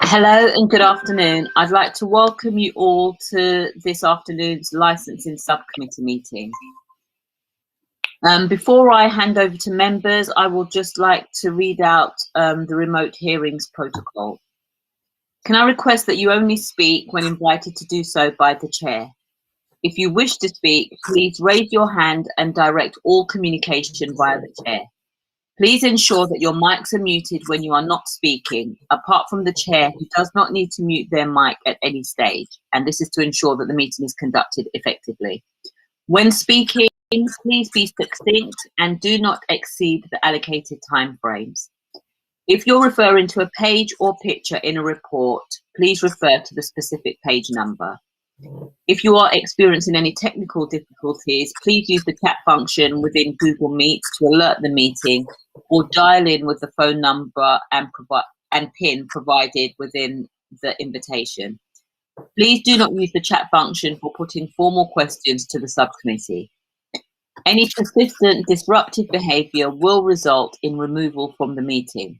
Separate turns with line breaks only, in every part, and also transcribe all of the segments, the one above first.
Hello and good afternoon. I'd like to welcome you all to this afternoon's licensing subcommittee meeting. Before I hand over to members, I would just like to read out the remote hearings protocol. Can I request that you only speak when invited to do so by the chair? If you wish to speak, please raise your hand and direct all communication via the chair. Please ensure that your mics are muted when you are not speaking, apart from the chair, who does not need to mute their mic at any stage, and this is to ensure that the meeting is conducted effectively. When speaking, please be succinct and do not exceed the allocated time frames. If you're referring to a page or picture in a report, please refer to the specific page number. If you are experiencing any technical difficulties, please use the chat function within Google Meet to alert the meeting, or dial in with the phone number and PIN provided within the invitation. Please do not use the chat function for putting formal questions to the subcommittee. Any persistent disruptive behaviour will result in removal from the meeting.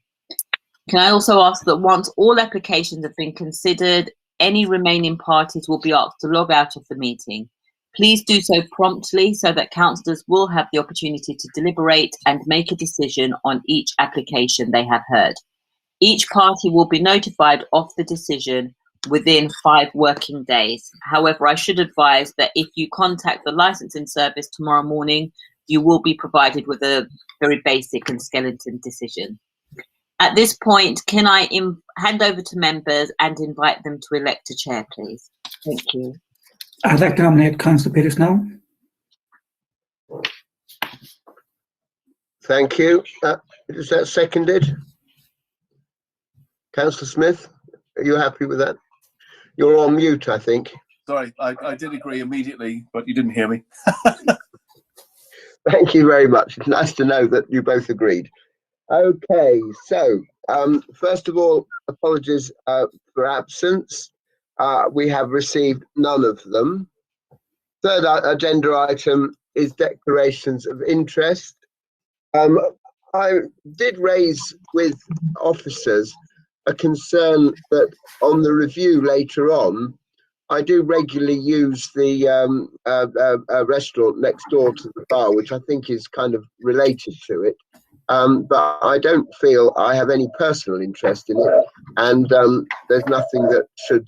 Can I also ask that once all applications have been considered, any remaining parties will be asked to log out of the meeting. Please do so promptly so that councillors will have the opportunity to deliberate and make a decision on each application they have heard. Each party will be notified of the decision within 5 working days. However, I should advise that if you contact the licensing service tomorrow morning, you will be provided with a very basic and skeleton decision. At this point, can I hand over to members and invite them to elect a chair, please? Thank you.
I'd like to nominate Councillor Peters now.
Thank you. Is that seconded? Councillor Smith, are you happy with that? You're on mute, I think.
Sorry, I did agree immediately, but you didn't hear me.
Thank you very much. It's nice to know that you both agreed. Okay, so first of all, apologies for absence. We have received none of them. Third agenda item is declarations of interest. I did raise with officers a concern that on the review later on, I do regularly use the restaurant next door to the bar, which I think is kind of related to it. But I don't feel I have any personal interest in it, and there's nothing that should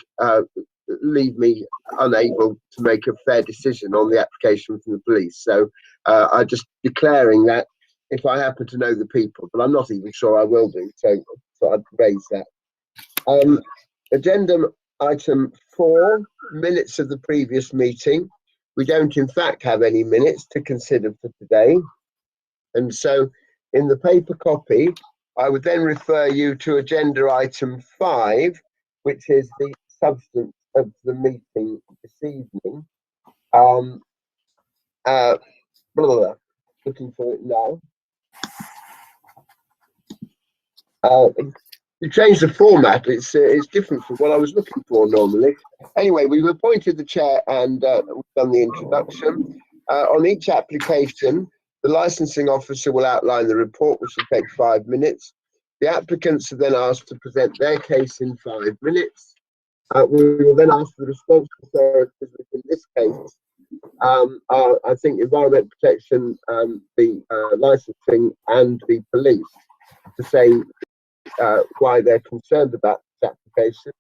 leave me unable to make a fair decision on the application from the police. So I'm just declaring that if I happen to know the people, but I'm not even sure I will do, so I'd raise that. Agenda item 4, minutes of the previous meeting. We don't in fact have any minutes to consider for today, and so in the paper copy I would then refer you to agenda item 5, which is the substance of the meeting this evening. Looking for it now. You changed the format. It's different from what I was looking for normally. Anyway, we've appointed the chair and we've done the introduction. On each application, the licensing officer will outline the report, which will take 5 minutes. The applicants are then asked to present their case in 5 minutes. We will then ask the responsible authorities, which in this case, I think Environment Protection, the licensing and the police, to say why they're concerned about this application.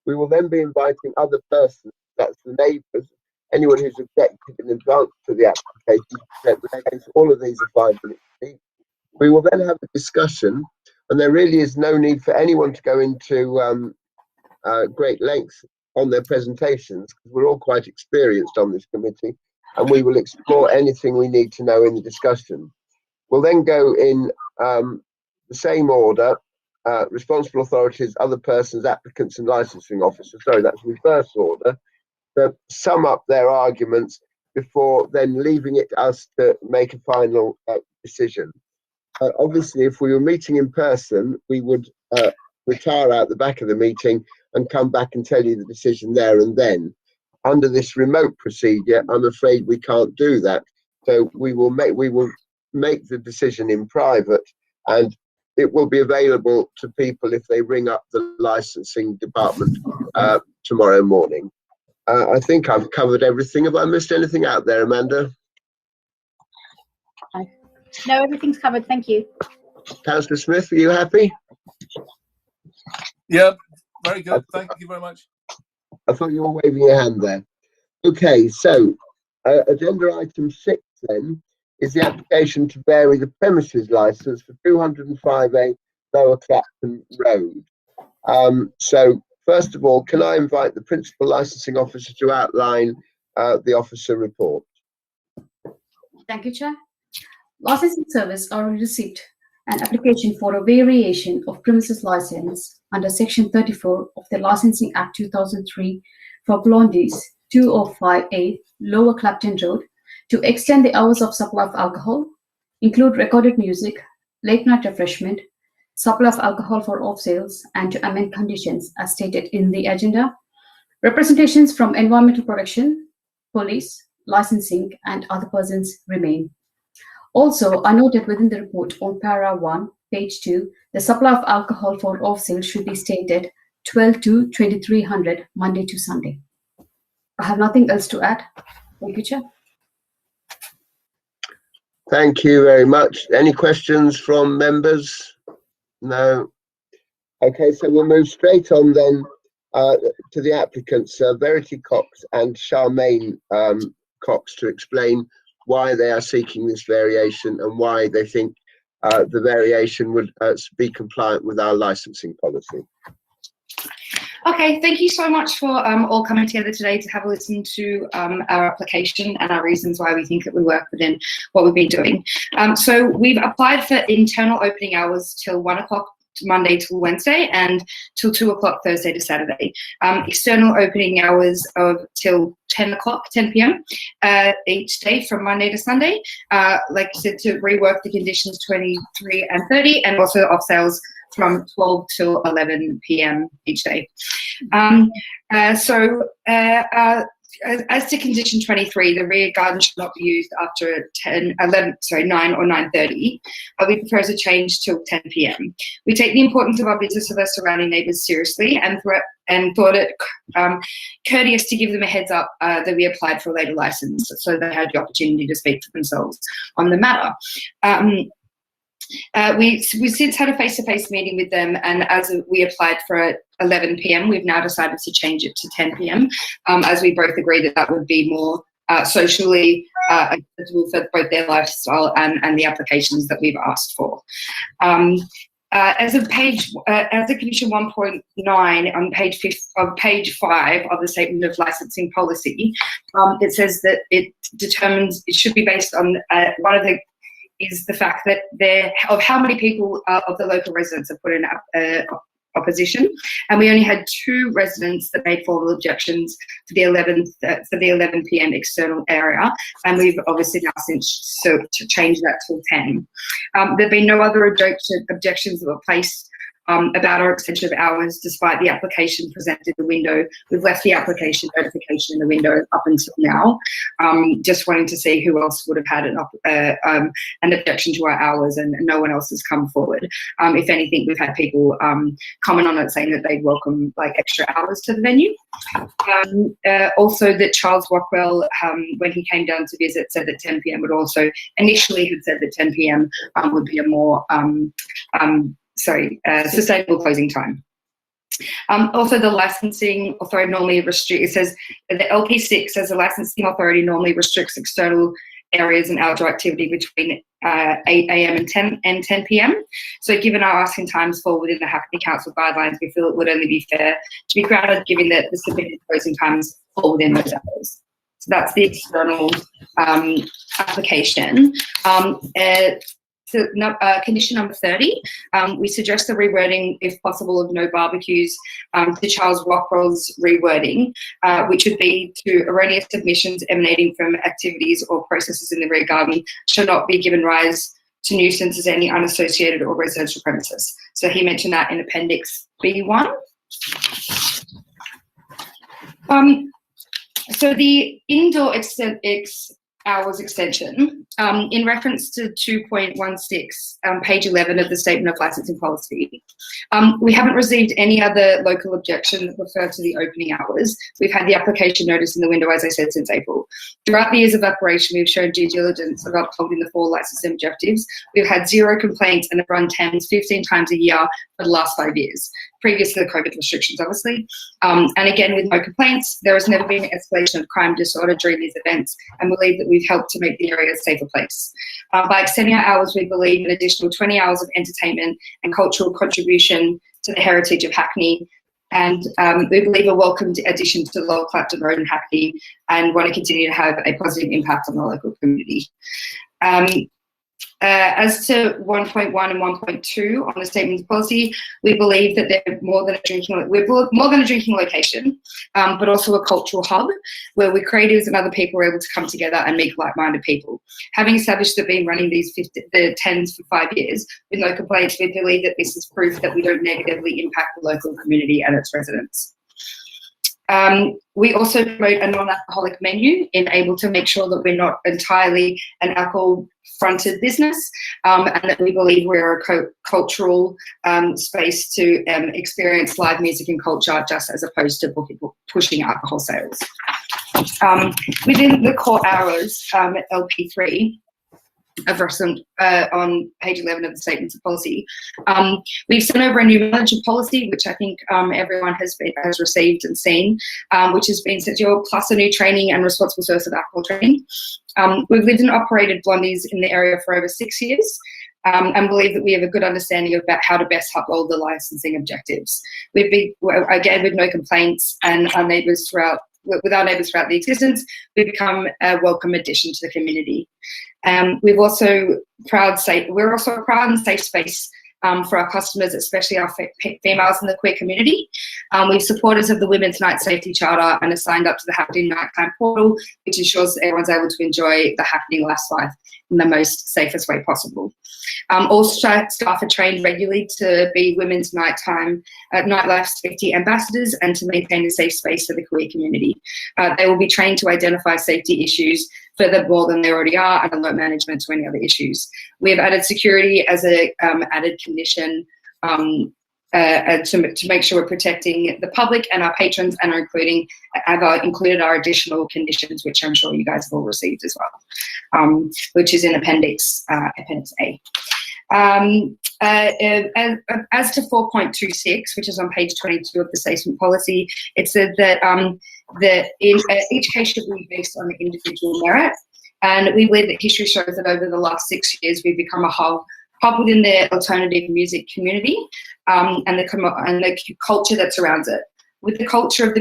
We will then be inviting other persons, that's the neighbours, anyone who's objected in advance to the application, to present their case. All of these are 5 minutes each. We will then have a discussion, and there really is no need for anyone to go into great lengths on their presentations, because we're all quite experienced on this committee, and we will explore anything we need to know in the discussion. We'll then go in the same order, responsible authorities, other persons, applicants and licensing officers. Sorry, that's reverse order, to sum up their arguments before then leaving it to us to make a final decision. Obviously, if we were meeting in person, we would retire out the back of the meeting and come back and tell you the decision there and then. Under this remote procedure, I'm afraid we can't do that. So we will make the decision in private, and it will be available to people if they ring up the licensing department tomorrow morning. I think I've covered everything. Have I missed anything out there, Amanda?
No, everything's covered. Thank you.
Councillor Smith, are you happy?
Yeah, very good. Thank you very much.
I thought you were waving your hand there. Okay, so agenda item 6 then is the application to vary the premises licence for 205A Lower Clapton Road. So first of all, can I invite the Principal Licensing Officer to outline the officer report?
Thank you, Chair. Licensing Service already received an application for a variation of premises license under Section 34 of the Licensing Act 2003 for Blondies 205A Lower Clapton Road to extend the hours of supply of alcohol, include recorded music, late night refreshment, supply of alcohol for off sales, and to amend conditions as stated in the agenda. Representations from Environmental Protection, Police, Licensing, and other persons remain. Also, I noted within the report on para 1, page 2, the supply of alcohol for off sale should be stated 12 to 2300 Monday to Sunday. I have nothing else to add. Thank you, Chair.
Thank you very much. Any questions from members? No. Okay, so we'll move straight on then to the applicants, Verity Cox and Charmaine Cox, to explain why they are seeking this variation and why they think the variation would be compliant with our licensing policy.
Okay, thank you so much for all coming together today to have a listen to our application and our reasons why we think it would work within what we've been doing. So we've applied for internal opening hours till 1 o'clock Monday till Wednesday and till 2 o'clock Thursday to Saturday. External opening hours of till 10 p.m. Each day from Monday to Sunday. Like I said, to rework the conditions 23 and 30, and also off sales from 12 till 11 p.m. each day. As to condition 23, the rear garden should not be used after 9 or 9:30. We propose a change till 10 p.m. We take the importance of our business of our surrounding neighbours seriously and thought it courteous to give them a heads up that we applied for a later licence, so they had the opportunity to speak for themselves on the matter. We've since had a face-to-face meeting with them, and as we applied for 11 p.m, we've now decided to change it to 10 p.m, as we both agree that that would be more socially acceptable for both their lifestyle and the applications that we've asked for. As of condition 1.9 on page 5 of the Statement of Licensing Policy, it says that it determines it should be based on one of the is the fact that of how many people of the local residents have put in opposition, and we only had 2 residents that made formal objections for the 11 p.m. external area, and we've obviously now since to change that till 10. There've been no other objections that were placed about our extension of hours, despite the application presented in the window. We've left the application notification in the window up until now, just wanting to see who else would have had an objection to our hours, and no one else has come forward. If anything, we've had people comment on it saying that they'd welcome like extra hours to the venue. Also that Charles Rockwell, when he came down to visit, said that 10 p.m. would also initially had said that 10 p.m. Would be a more sustainable closing time. Also, the licensing authority normally restricts, it says that the LP6 says the licensing authority normally restricts external areas and outdoor activity between 8 a.m. and 10 p.m. So given our asking times fall within the Hackney Council guidelines, we feel it would only be fair to be granted given that the submitted closing times fall within those hours. So that's the external application. Condition number 30, we suggest the rewording, if possible, of no barbecues to Charles Rockwell's rewording, which would be to erroneous submissions emanating from activities or processes in the rear garden shall not be given rise to nuisance as any unassociated or residential premises. So he mentioned that in Appendix B1. So the indoor hours extension, in reference to 2.16, page 11 of the Statement of Licensing Policy, we haven't received any other local objection that refer to the opening hours. We've had the application notice in the window, as I said, since April. Throughout the years of operation, we've shown due diligence of upholding the 4 licensing objectives. We've had 0 complaints and have run TEMS 15 times a year for the last 5 years, previous to the COVID restrictions, obviously. And again, with no complaints, there has never been an escalation of crime disorder during these events, and believe that we've helped to make the area a safer place. By extending our hours, we believe an additional 20 hours of entertainment and cultural contribution to the heritage of Hackney, and we believe a welcome addition to Lower Clapton Road in Hackney, and want to continue to have a positive impact on the local community. As to 1.1 and 1.2 on the statement of policy, we believe that they're more than a drinking location, but also a cultural hub where we creatives and other people are able to come together and meet like-minded people. Having established that been running the TENS for 5 years with no complaints, we believe that this is proof that we don't negatively impact the local community and its residents. We also promote a non-alcoholic menu in able to make sure that we're not entirely an alcohol-fronted business, and that we believe we're a cultural space to experience live music and culture, just as opposed to pushing alcohol sales. Within the core hours at LP3, on page 11 of the Statements of Policy, we've sent over a new manager policy, which I think everyone has received and seen, which has been sent to you, plus a new training and responsible source of alcohol training. We've lived and operated blondies in the area for over 6 years, and believe that we have a good understanding about how to best uphold the licensing objectives. We've been, again, with no complaints, and with our neighbours throughout the existence, we've become a welcome addition to the community. We're also a proud and safe space for our customers, especially our females in the queer community. We're supporters of the Women's Night Safety Charter and are signed up to the Hackney Nighttime Portal, which ensures that everyone's able to enjoy the Hackney life in the most safest way possible. All staff are trained regularly to be women's nightlife safety ambassadors and to maintain a safe space for the queer community. They will be trained to identify safety issues further more than they already are and alert management to any other issues. We have added security as a added condition to make sure we're protecting the public and our patrons, and have included our additional conditions, which I'm sure you guys have all received as well, which is in Appendix A. As to 4.26, which is on page 22 of the statement policy, it said that each case should be based on individual merit, and we believe that history shows that over the last 6 years we've become a hub within the alternative music community, and the culture that surrounds it. With the closure of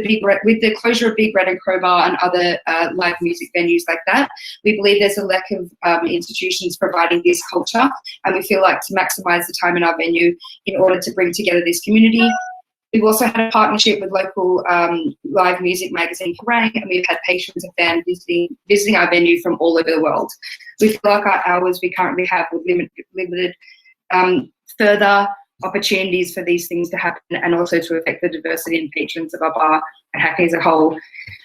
Big Red and Crowbar and other live music venues like that, we believe there's a lack of institutions providing this culture, and we feel like to maximise the time in our venue in order to bring together this community. We've also had a partnership with local live music magazine Kerrang, and we've had patrons and fans visiting our venue from all over the world. We feel like our hours we currently have with limited further opportunities for these things to happen, and also to affect the diversity and patrons of our bar and Hackney as a whole.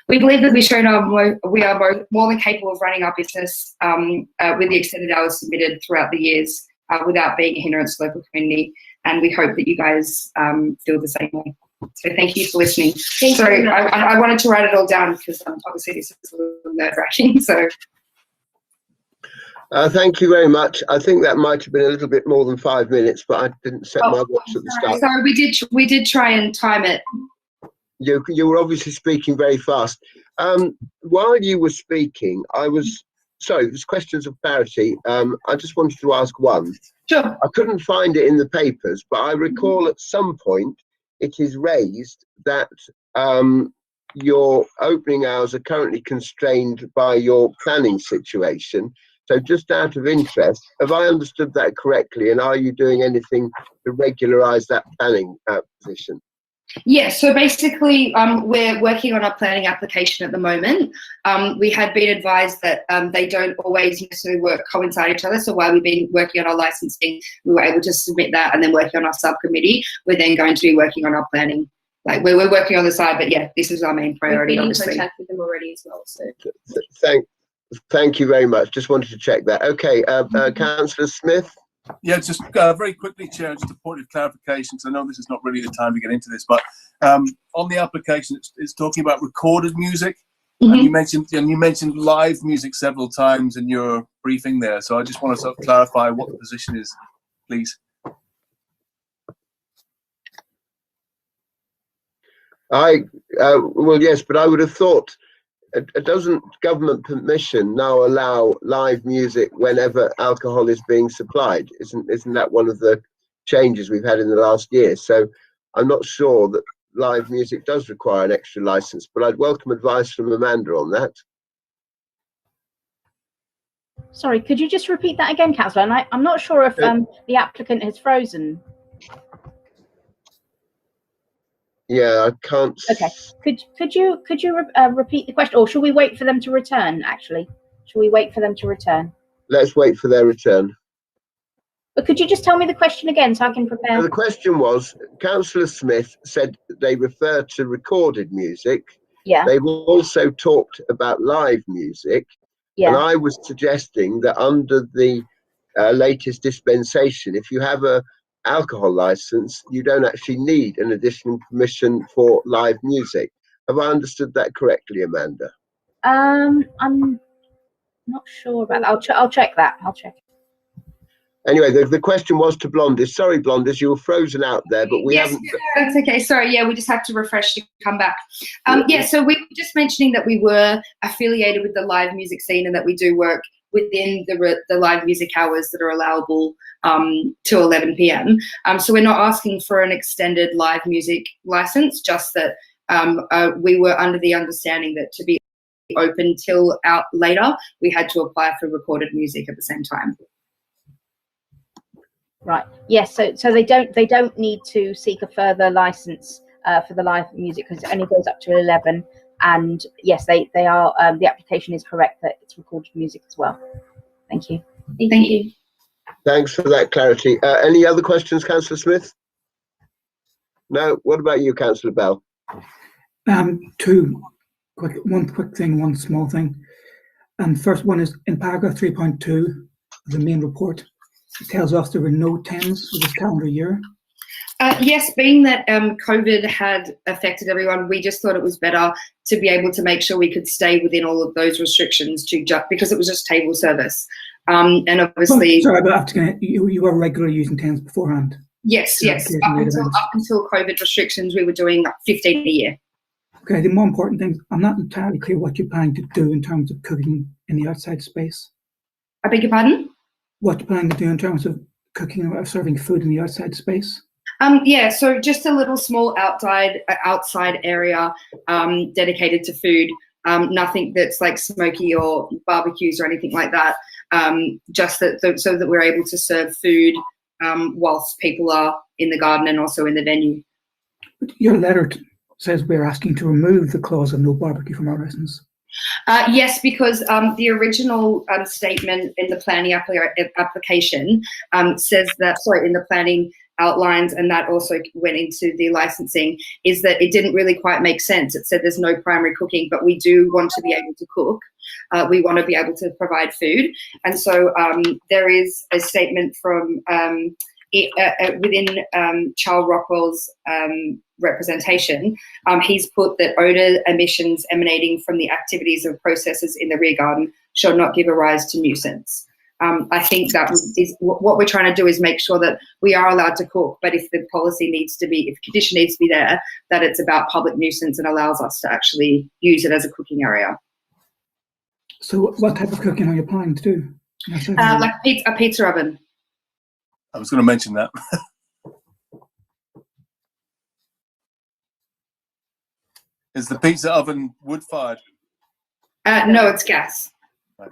We believe that we are more than capable of running our business with the extended hours submitted throughout the years without being a hindrance to the local community, and we hope that you guys feel the same way. So thank you for listening. Sorry, I wanted to write it all down because obviously this is a little nerve-wracking. So.
Thank you very much. I think that might have been a little bit more than 5 minutes, but I didn't set my watch at the start.
Sorry, we did try and time it.
You were obviously speaking very fast. While you were speaking, there's questions of clarity. I just wanted to ask one.
Sure.
I couldn't find it in the papers, but I recall at some point it is raised that your opening hours are currently constrained by your planning situation. So just out of interest, have I understood that correctly? And are you doing anything to regularise that planning position?
Yes, so basically we're working on our planning application at the moment. We had been advised that they don't always necessarily coincide each other. So while we've been working on our licensing, we were able to submit that, and then working on our subcommittee, we're then going to be working on our planning. Like we're working on the side, but yeah, this is our main priority.
We've been
obviously.
in contact with them already as well. So
Thank you very much. Just wanted to check that. Okay, Councillor Smith.
Yeah, just very quickly, Chair, just a point of clarification, because I know this is not really the time to get into this, but on the application, it's talking about recorded music, and you mentioned live music several times in your briefing there. So I just want to sort of clarify what the position is, please.
Well, yes, but I would have thought, doesn't government permission now allow live music whenever alcohol is being supplied? Isn't that one of the changes we've had in the last year? So I'm not sure that live music does require an extra license, but I'd welcome advice from Amanda on that.
Sorry, could you just repeat that again, Councillor? And I'm not sure if the applicant has frozen.
Yeah, I can't.
Okay. Could you repeat the question, or shall we wait for them to return? Actually, shall we wait for them to return?
Let's wait for their return.
But could you just tell me the question again so I can prepare?
So the question was, Councillor Smith said they refer to recorded music.
Yeah.
They've also talked about live music.
Yeah.
And I was suggesting that under the latest dispensation, if you have a alcohol license, you don't actually need an additional permission for live music. Have I understood that correctly, Amanda?
I'm not sure about that. I'll check that. I'll check.
Anyway, the question was to Blondis. Sorry, Blondis, you were frozen out there, but we haven't.
That's okay. Sorry, yeah, we just have to refresh to come back. Yeah, so we were just mentioning that we were affiliated with the live music scene and that we do work within the live music hours that are allowable till 11 p.m. So we're not asking for an extended live music license, just that we were under the understanding that to be open till out later, we had to apply for recorded music at the same time.
Right. Yes. So they don't need to seek a further license for the live music because it only goes up to 11. And yes, they are. The application is correct that it's recorded music as well. Thank you.
Thank you.
Thanks for that clarity. Any other questions, Councillor Smith? No. What about you, Councillor Bell?
One quick thing, one small thing. First one is in paragraph 3.2 of the main report. It tells us there were no 10s for this calendar year.
Yes, being that COVID had affected everyone, we just thought it was better to be able to make sure we could stay within all of those restrictions because it was just table service. And obviously...
Sorry, but after you were regularly using 10s beforehand?
Yes. Up until COVID restrictions, we were doing 15 a year.
Okay, the more important thing, I'm not entirely clear what you're planning to do in terms of cooking in the outside space.
I beg your pardon?
What you're planning to do in terms of cooking or serving food in the outside space?
Yeah, so just a little small outside area dedicated to food. Nothing that's like smoky or barbecues or anything like that. Just so that we're able to serve food whilst people are in the garden and also in the venue.
But your letter says we're asking to remove the clause of no barbecue from our license.
Yes, because the original statement in the planning application says that, in the planning outlines, and that also went into the licensing, is that it didn't really quite make sense. It said there's no primary cooking, but we do want to be able to cook. We want to be able to provide food. And so there is a statement from within Charles Rockwell's representation. He's put that odour emissions emanating from the activities of processes in the rear garden shall not give a rise to nuisance. I think that is what we're trying to do, is make sure that we are allowed to cook, but if the policy needs to be, if the condition needs to be there, that it's about public nuisance and allows us to actually use it as a cooking area.
So what type of cooking are you planning to do?
Like a pizza oven.
I was going to mention that. Is the pizza oven wood-fired?
No, it's gas.
Right.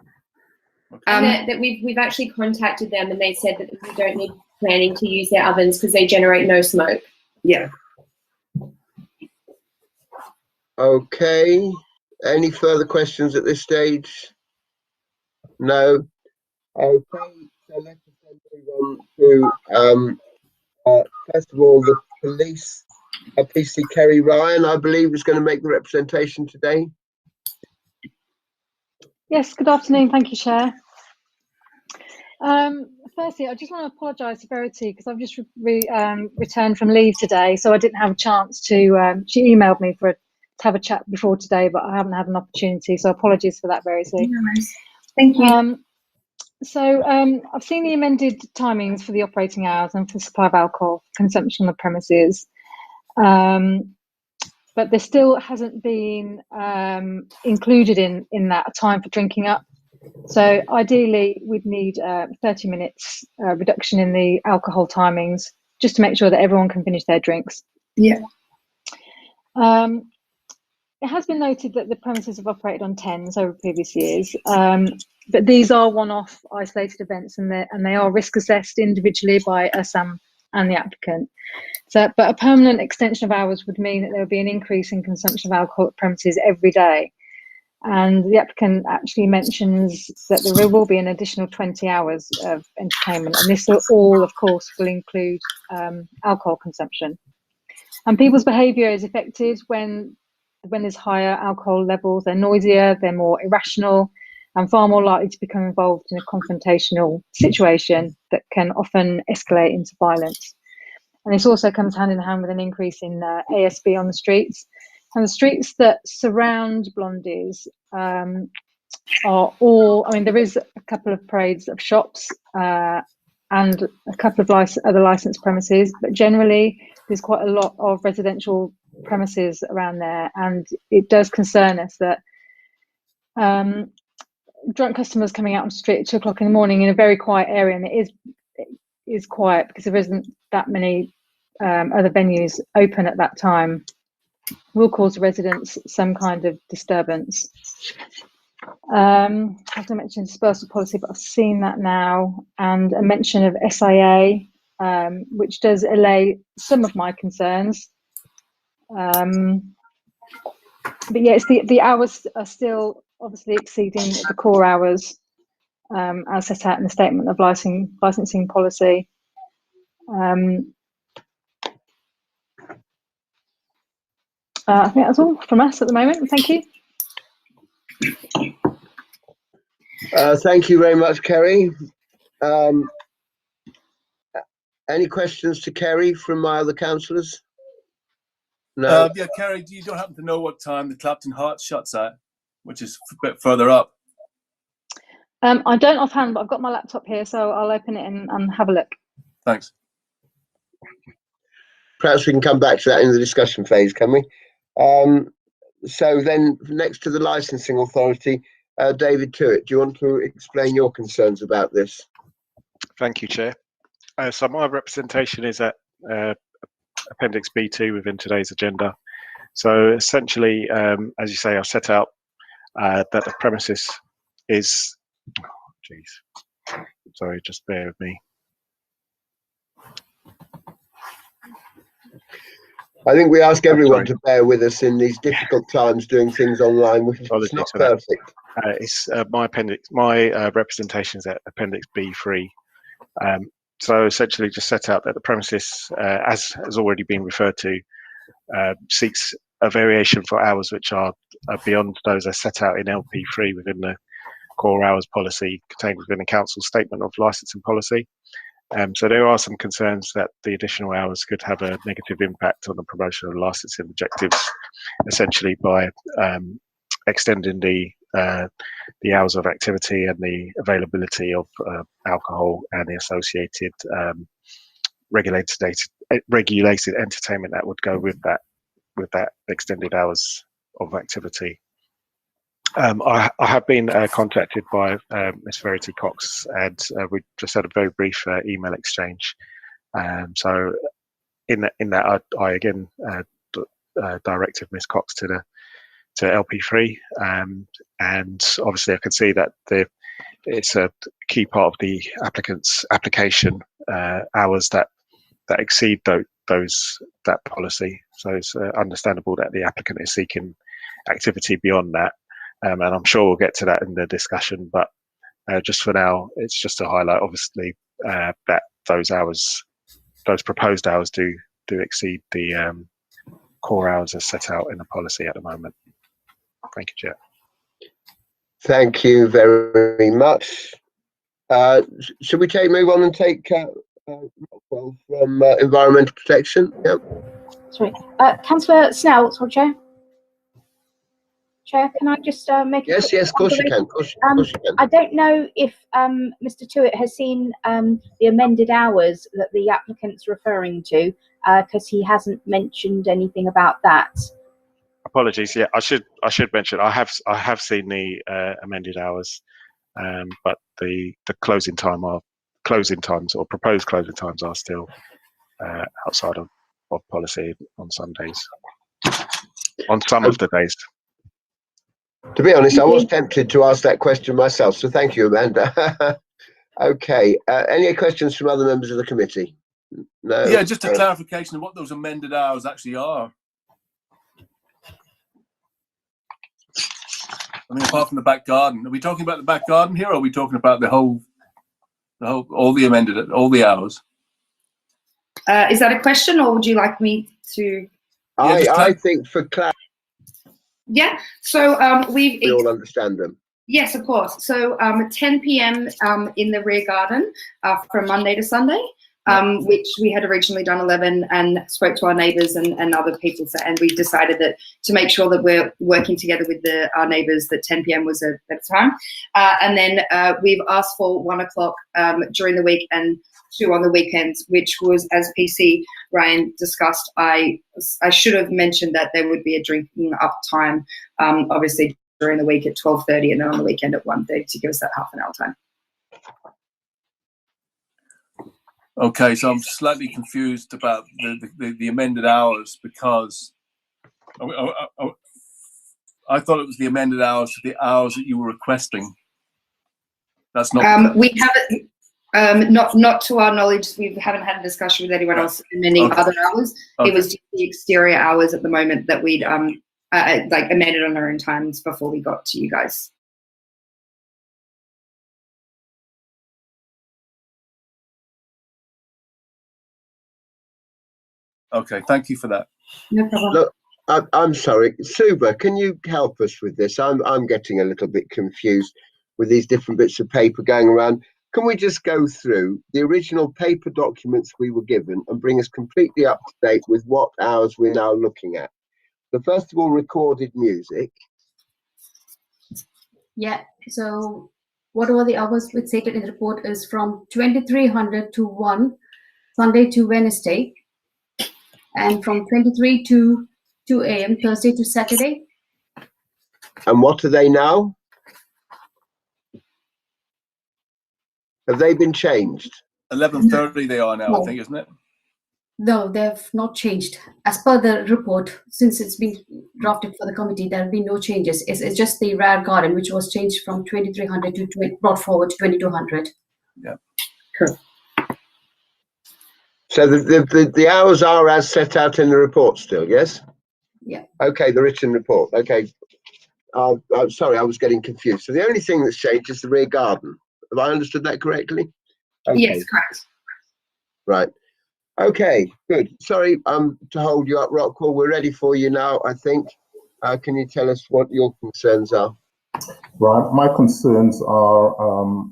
Okay.
And that we've actually contacted them, and they said that we don't need planning to use their ovens because they generate no smoke.
Yeah.
Okay. Any further questions at this stage? No. Okay. So let's move on to first of all the police. PC Kerry Ryan, I believe, is going to make the representation today.
Yes, good afternoon. Thank you, Chair. Firstly, I just want to apologise to Verity because I've just returned from leave today, so I didn't have a chance to. She emailed me to have a chat before today, but I haven't had an opportunity, so apologies for that, Verity.
No worries. Thank you.
I've seen the amended timings for the operating hours and for supply of alcohol consumption on the premises, but there still hasn't been included in that a time for drinking up. So ideally, we'd need 30 minutes reduction in the alcohol timings just to make sure that everyone can finish their drinks.
Yeah.
It has been noted that the premises have operated on 10s over previous years, but these are one-off isolated events, and they are risk assessed individually by SAM and the applicant. But a permanent extension of hours would mean that there would be an increase in consumption of alcohol at premises every day. And the applicant actually mentions that there will be an additional 20 hours of entertainment, and this all, of course, will include alcohol consumption. And people's behaviour is affected when there's higher alcohol levels. They're noisier, they're more irrational, and far more likely to become involved in a confrontational situation that can often escalate into violence. And this also comes hand in hand with an increase in ASB on the streets. And the streets that surround Blondies are all, I mean, there is a couple of parades of shops and a couple of other licensed premises, but generally there's quite a lot of residential premises around there. And it does concern us that drunk customers coming out on the street at 2 o'clock in the morning in a very quiet area, and it is quiet because there isn't that many other venues open at that time, will cause the residents some kind of disturbance. As I mentioned, dispersal policy, but I've seen that now, and a mention of SIA, which does allay some of my concerns. But yeah, it's the hours are still obviously exceeding the core hours as set out in the statement of licensing policy. I think that's all from us at the moment. Thank you.
Thank you very much, Kerry. Any questions to Kerry from my other councillors? No.
Yeah, Kerry, you don't happen to know what time the Clapton Heart shuts at, which is a bit further up?
I don't offhand, but I've got my laptop here, so I'll open it and have a look.
Thanks.
Perhaps we can come back to that in the discussion phase, can we? So then, next to the licensing authority, David Tuitt, do you want to explain your concerns about this?
Thank you, Chair. So my representation is at Appendix B2 within today's agenda. So essentially, as you say, I've set out that the premises is, sorry, just bear with me.
I think we ask everyone to bear with us in these difficult times doing things online, which is not perfect.
It's my appendix. My representation is at Appendix B3. So essentially, just set out that the premises, as has already been referred to, seeks a variation for hours which are beyond those as set out in LP3 within the core hours policy contained within the council statement of licensing policy. So there are some concerns that the additional hours could have a negative impact on the promotion of licensing objectives, essentially by extending the hours of activity and the availability of alcohol and the associated regulated entertainment that would go with that extended hours of activity. I have been contacted by Ms. Verity Cox, and we just had a very brief email exchange. So in that, I again directed Ms. Cox to LP3, and obviously I can see that it's a key part of the applicant's application hours that exceed that policy. So it's understandable that the applicant is seeking activity beyond that. And I'm sure we'll get to that in the discussion, but just for now, it's just to highlight, obviously, that those proposed hours do exceed the core hours as set out in the policy at the moment. Thank you, Chair.
Thank you very much. Should we move on and take Rockwell from Environmental Protection? Yep.
Sorry, Councillor Snell, sorry, Chair. Chair, can I just make a
Yes,
quick
of course you can. Of course you can.
I don't know if Mr. Tuitt has seen the amended hours that the applicant's referring to, because he hasn't mentioned anything about that.
Apologies. Yeah, I should mention I have seen the amended hours, but the closing times or proposed closing times are still outside of policy on some days, on some of the days.
To be honest, I was tempted to ask that question myself, so thank you, Amanda. Okay, any questions from other members of the committee? No?
Yeah, just a clarification of what those amended hours actually are. I mean, apart from the back garden, are we talking about the back garden here, or are we talking about all the hours?
Is that a question, or would you like me to?
I think for clarity,
yeah. So we
all understand them.
Yes, of course. So 10 p.m. In the rear garden from Monday to Sunday, which we had originally done 11, and spoke to our neighbours and other people, and we decided that to make sure that we're working together with our neighbours, that 10 p.m. was a better time. And then we've asked for 1 o'clock during the week and 2 on the weekends, which was, as PC Ryan discussed, I should have mentioned that there would be a drinking up time, obviously during the week at 12:30 and then on the weekend at 1:30 to give us that half an hour time.
Okay, so I'm slightly confused about the amended hours, because I thought it was the amended hours to the hours that you were requesting. That's not.
We haven't, not to our knowledge. We haven't had a discussion with anyone else amending other hours. Okay. It was just the exterior hours at the moment that we'd like amended on our own times before we got to you guys.
Okay, thank you for that.
No problem.
Look, I'm sorry, Suba, can you help us with this? I'm getting a little bit confused with these different bits of paper going around. Can we just go through the original paper documents we were given and bring us completely up to date with what hours we're now looking at? So first of all, recorded music.
Yeah, so whatever the hours which stated in the report is from 2300 to 1, Sunday to Wednesday, and from 23 to 2 a.m. Thursday to Saturday.
And what are they now? Have they been changed?
11:30 they are now, no. I think, isn't it?
No, they've not changed. As per the report, since it's been drafted for the committee, there have been no changes. It's just the rear garden, which was changed from 2300 to brought forward to 2200.
Yeah.
Correct.
So the hours are as set out in the report still, yes?
Yeah.
Okay, the written report. Okay. I'm sorry, I was getting confused. So the only thing that's changed is the rear garden. Have I understood that correctly? Okay.
Yes, correct.
Right. Okay, good. Sorry to hold you up, Rockwell. We're ready for you now, I think. Can you tell us what your concerns are?
Right. My concerns are,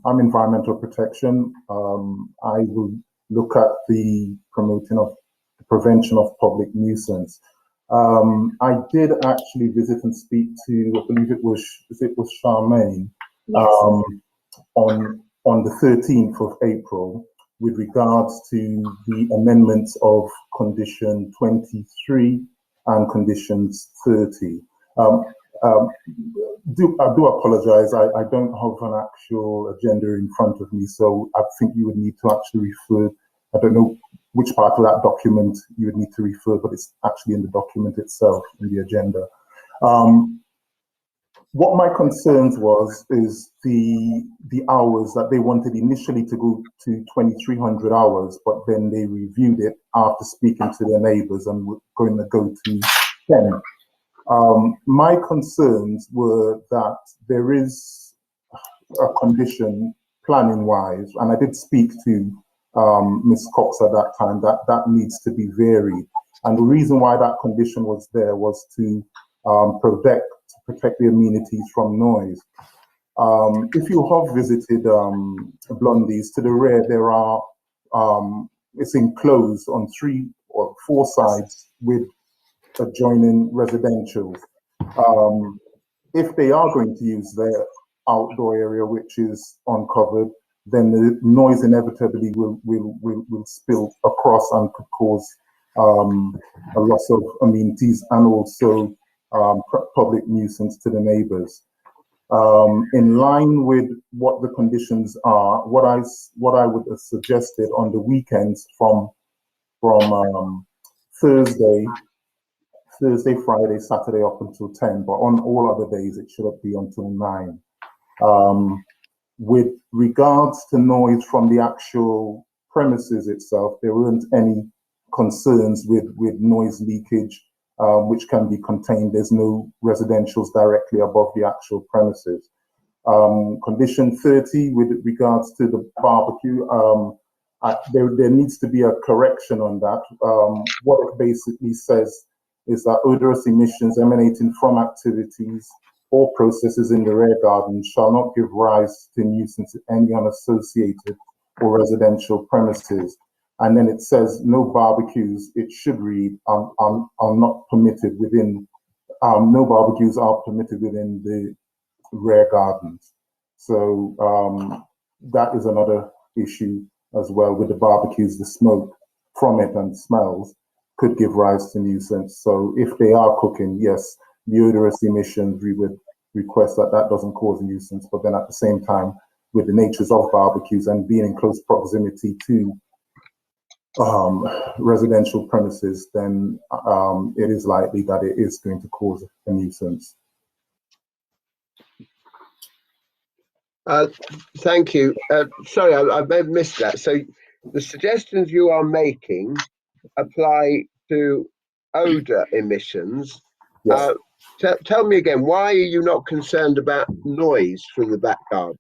I'm environmental protection. I will look at the prevention of public nuisance. I did actually visit and speak to, I believe it was Charmaine,
yes.
On the 13th of April, with regards to the amendments of condition 23 and conditions 30. I do apologize. I don't have an actual agenda in front of me, so I think you would need to actually refer. I don't know which part of that document you would need to refer, but it's actually in the document itself, in the agenda. What my concerns is the hours that they wanted initially to go to 2300 hours, but then they reviewed it after speaking to their neighbors and were going to go to 10. My concerns were that there is a condition planning-wise, and I did speak to Ms. Cox at that time, that needs to be varied. And the reason why that condition was there was to protect the amenities from noise. If you have visited Blondie's, to the rear there are, it's enclosed on 3 or 4 sides with adjoining residentials. If they are going to use their outdoor area, which is uncovered, then the noise inevitably will spill across and could cause a loss of amenities and also public nuisance to the neighbors. In line with what the conditions are, what I would have suggested on the weekends from Thursday, Friday, Saturday up until 10, but on all other days it should be until 9. With regards to noise from the actual premises itself, there weren't any concerns with noise leakage, which can be contained. There's no residentials directly above the actual premises. Condition 30, with regards to the barbecue, there needs to be a correction on that. What it basically says is that odorous emissions emanating from activities or processes in the rear garden shall not give rise to nuisance at any unassociated or residential premises. And then it says no barbecues. It should read are not permitted within, no barbecues are permitted within the rear gardens. So that is another issue as well with the barbecues. The smoke from it and smells could give rise to nuisance. So if they are cooking, yes, the odorous emissions, we would request that that doesn't cause a nuisance. But then at the same time, with the natures of barbecues and being in close proximity to residential premises, then it is likely that it is going to cause a nuisance.
Thank you. Sorry, I may have missed that. So the suggestions you are making apply to odour emissions.
Yes.
Tell me again, why are you not concerned about noise from the back garden?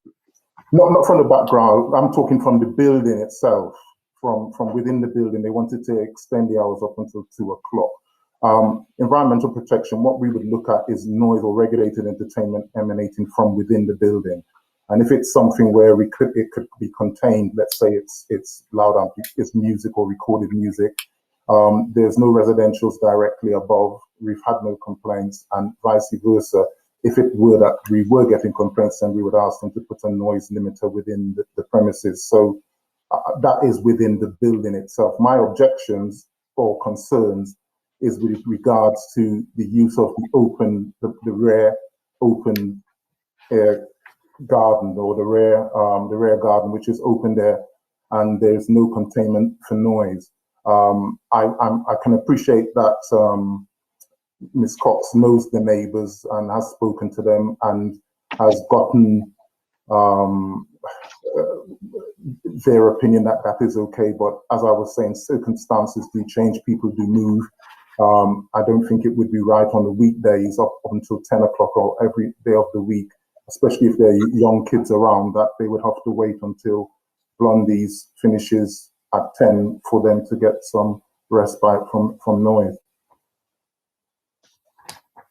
Not from the background. I'm talking from the building itself. From within the building, they wanted to extend the hours up until 2 o'clock. Environmental protection, what we would look at is noise or regulated entertainment emanating from within the building. And if it's something where it could be contained, let's say it's loud, it's music or recorded music, there's no residentials directly above. We've had no complaints, and vice versa. If it were that we were getting complaints, then we would ask them to put a noise limiter within the premises. So that is within the building itself. My objections or concerns is with regards to the use of the rear open air garden, or the rear garden, which is open there, and there's no containment for noise. I can appreciate that Ms. Cox knows the neighbours and has spoken to them and has gotten their opinion that that is okay. But as I was saying, circumstances do change, people do move. I don't think it would be right on the weekdays up until 10 o'clock or every day of the week, especially if there are young kids around, that they would have to wait until Blondie's finishes at 10 for them to get some respite from noise.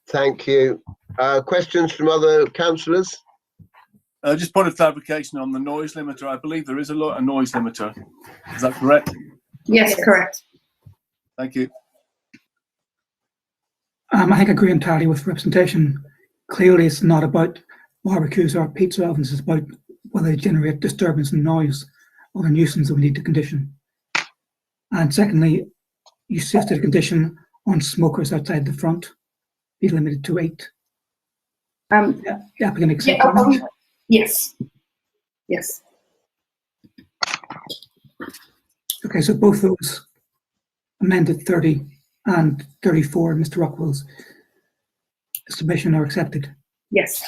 Thank you. Questions from other councillors?
Just point of clarification on the noise limiter. I believe there is a noise limiter. Is that correct?
Yes, correct.
Thank you.
I think I agree entirely with representation. Clearly, it's not about barbecues or pizza ovens. It's about whether they generate disturbance and noise or a nuisance that we need to condition. And secondly, you suggested a condition on smokers outside the front be limited to 8. The applicant accepts that?
Yes. Yes.
Okay, so both those amended 30 and 34, Mr. Rockwell's submission, are accepted.
Yes.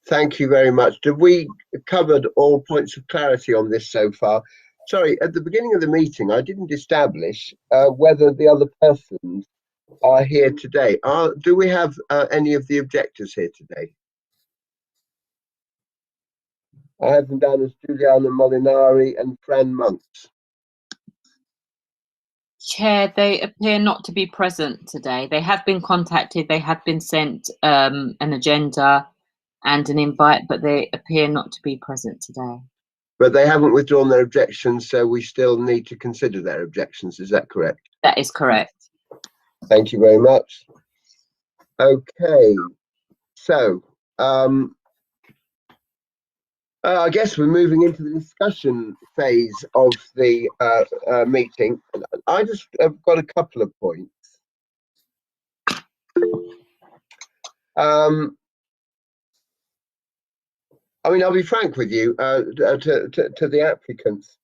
Thank you very much. Have we covered all points of clarity on this so far? Sorry, at the beginning of the meeting, I didn't establish whether the other persons are here today. Do we have any of the objectors here today? I have them down as Juliana Molinari and Fran Monks.
Chair, they appear not to be present today. They have been contacted, they have been sent an agenda and an invite, but they appear not to be present today.
But they haven't withdrawn their objections, so we still need to consider their objections. Is that correct?
That is correct.
Thank you very much. Okay, so I guess we're moving into the discussion phase of the meeting. I just have got a couple of points. I mean, I'll be frank with you, to the applicants.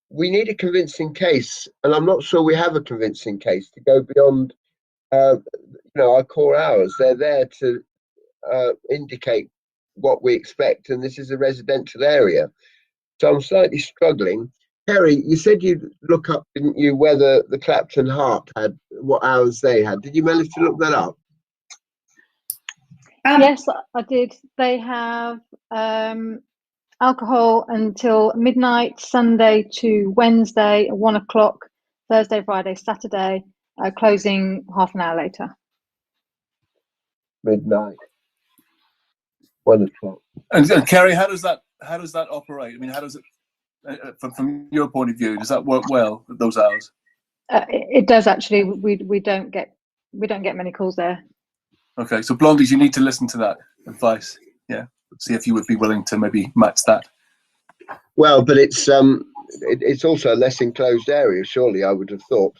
We need a convincing case, and I'm not sure we have a convincing case to go beyond, our core hours. They're there to indicate what we expect, and this is a residential area. So I'm slightly struggling. Harry, you said you'd look up, didn't you, whether the Clapton Heart had, what hours they had. Did you manage to look that up?
Yes, I did. They have alcohol until midnight, Sunday to Wednesday, 1 o'clock, Thursday, Friday, Saturday, closing half an hour later.
Midnight, 1 o'clock.
And Kerry, how does that operate? I mean, how does it, from your point of view, does that work well at those hours?
It does actually. We don't get many calls there.
Okay, so Blondies, you need to listen to that advice. Yeah, see if you would be willing to maybe match that. Well, but it's also a less enclosed area, surely, I would have thought.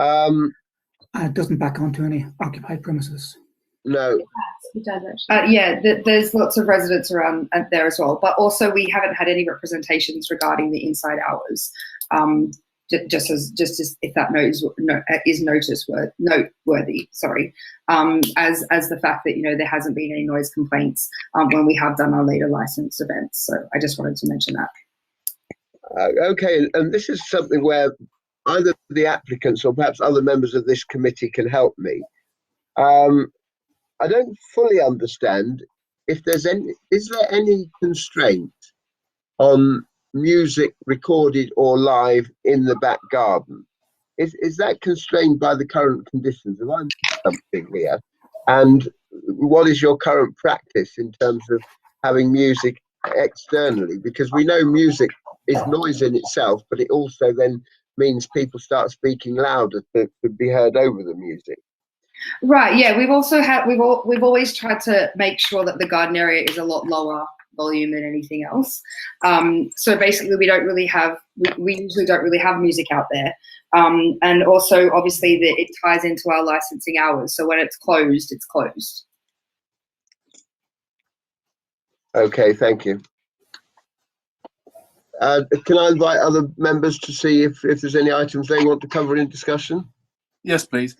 It doesn't back onto any occupied premises.
No.
It does actually.
Yeah, there's lots of residents around there as well, but also we haven't had any representations regarding the inside hours. Just as if that is noteworthy. Sorry, as the fact that there hasn't been any noise complaints when we have done our later license events. So I just wanted to mention that.
Okay, and this is something where either the applicants or perhaps other members of this committee can help me. I don't fully understand if is there any constraint on music recorded or live in the back garden? Is that constrained by the current conditions? Have I missed something here? And what is your current practice in terms of having music externally? Because we know music is noise in itself, but it also then means people start speaking louder to be heard over the music.
Right. Yeah. We've always tried to make sure that the garden area is a lot lower volume than anything else. So basically, we usually don't really have music out there. And also, obviously, it ties into our licensing hours. So when it's closed, it's closed.
Okay. Thank you. Can I invite other members to see if there's any items they want to cover in discussion? Yes, please.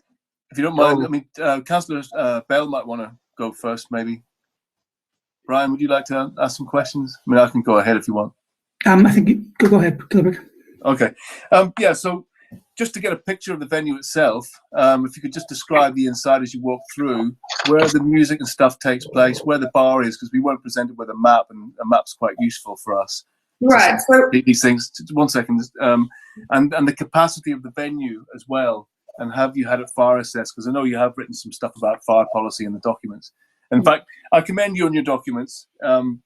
If you don't mind, I mean, Councillor Bell might want to go first, maybe. Brian, would you like to ask some questions? I mean, I can go ahead if you want.
I think you go ahead, Gilbert.
Okay. Yeah, so just to get a picture of the venue itself, if you could just describe the inside as you walk through, where the music and stuff takes place, where the bar is, because we weren't presented with a map, and a map's quite useful for us.
Right.
So these things, 1 second, and the capacity of the venue as well. And have you had it fire assessed? Because I know you have written some stuff about fire policy in the documents. In fact, I commend you on your documents, on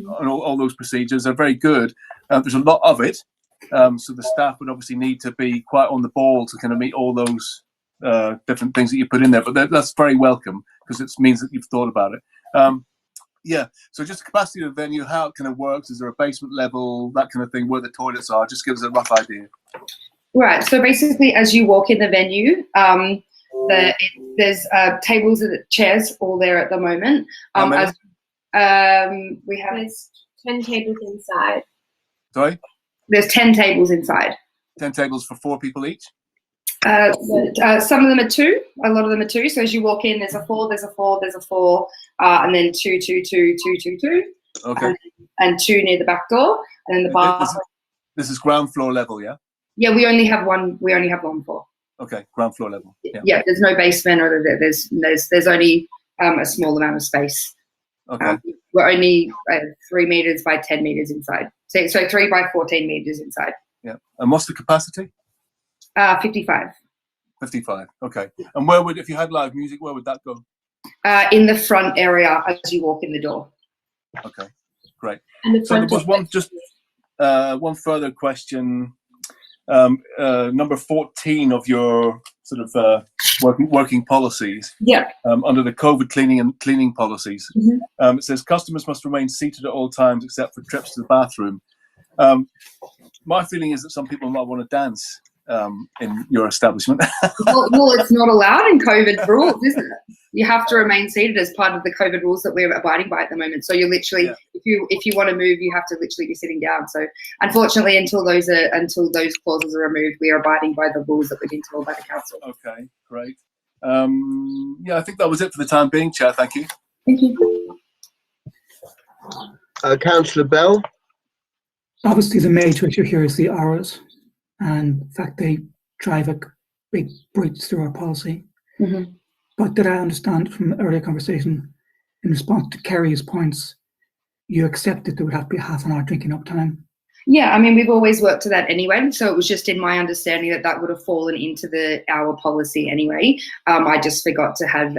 all those procedures. They're very good. There's a lot of it, so the staff would obviously need to be quite on the ball to kind of meet all those different things that you put in there. But that's very welcome, because it means that you've thought about it. Yeah, so just the capacity of the venue, how it kind of works. Is there a basement level, that kind of thing, where the toilets are? Just give us a rough idea.
Right. So basically, as you walk in the venue, there's tables and chairs all there at the moment. We have
There's 10 tables inside.
Sorry?
There's 10 tables inside.
10 tables for 4 people each?
Some of them are 2. A lot of them are 2. So as you walk in, there's a 4, there's a 4, there's a 4, and then 2, 2, 2, 2, 2, 2.
Okay.
And 2 near the back door, and then the bar.
This is ground floor level, yeah?
Yeah, we only have one. We only have 1 floor.
Okay, ground floor level.
Yeah, there's no basement, or there's only a small amount of space.
Okay.
We're only 3 meters by 10 meters inside. So 3 by 14 meters inside.
Yeah. And what's the capacity?
55.
55. Okay. And where would, if you had live music, where would that go?
In the front area as you walk in the door.
Okay, great.
And
So there was one further question. Number 14 of your sort of working policies.
Yeah.
Under the COVID cleaning policies,
Mm-hmm.
it says customers must remain seated at all times except for trips to the bathroom. My feeling is that some people might want to dance in your establishment.
well, it's not allowed in COVID rules, isn't it? You have to remain seated as part of the COVID rules that we're abiding by at the moment. So you're literally, if you want to move, you have to literally be sitting down. So unfortunately, until those clauses are removed, we are abiding by the rules that we've been told by the council.
Okay, great. Yeah, I think that was it for the time being, Chair. Thank you.
Thank you.
Councillor Bell.
Obviously, the major issue here is the hours, and the fact they drive a big breach through our policy.
Mm-hmm.
But did I understand from the earlier conversation, in response to Kerry's points, you accepted there would have to be half an hour drinking up time?
Yeah, I mean, we've always worked to that anyway. So it was just in my understanding that that would have fallen into the hour policy anyway. I just forgot to have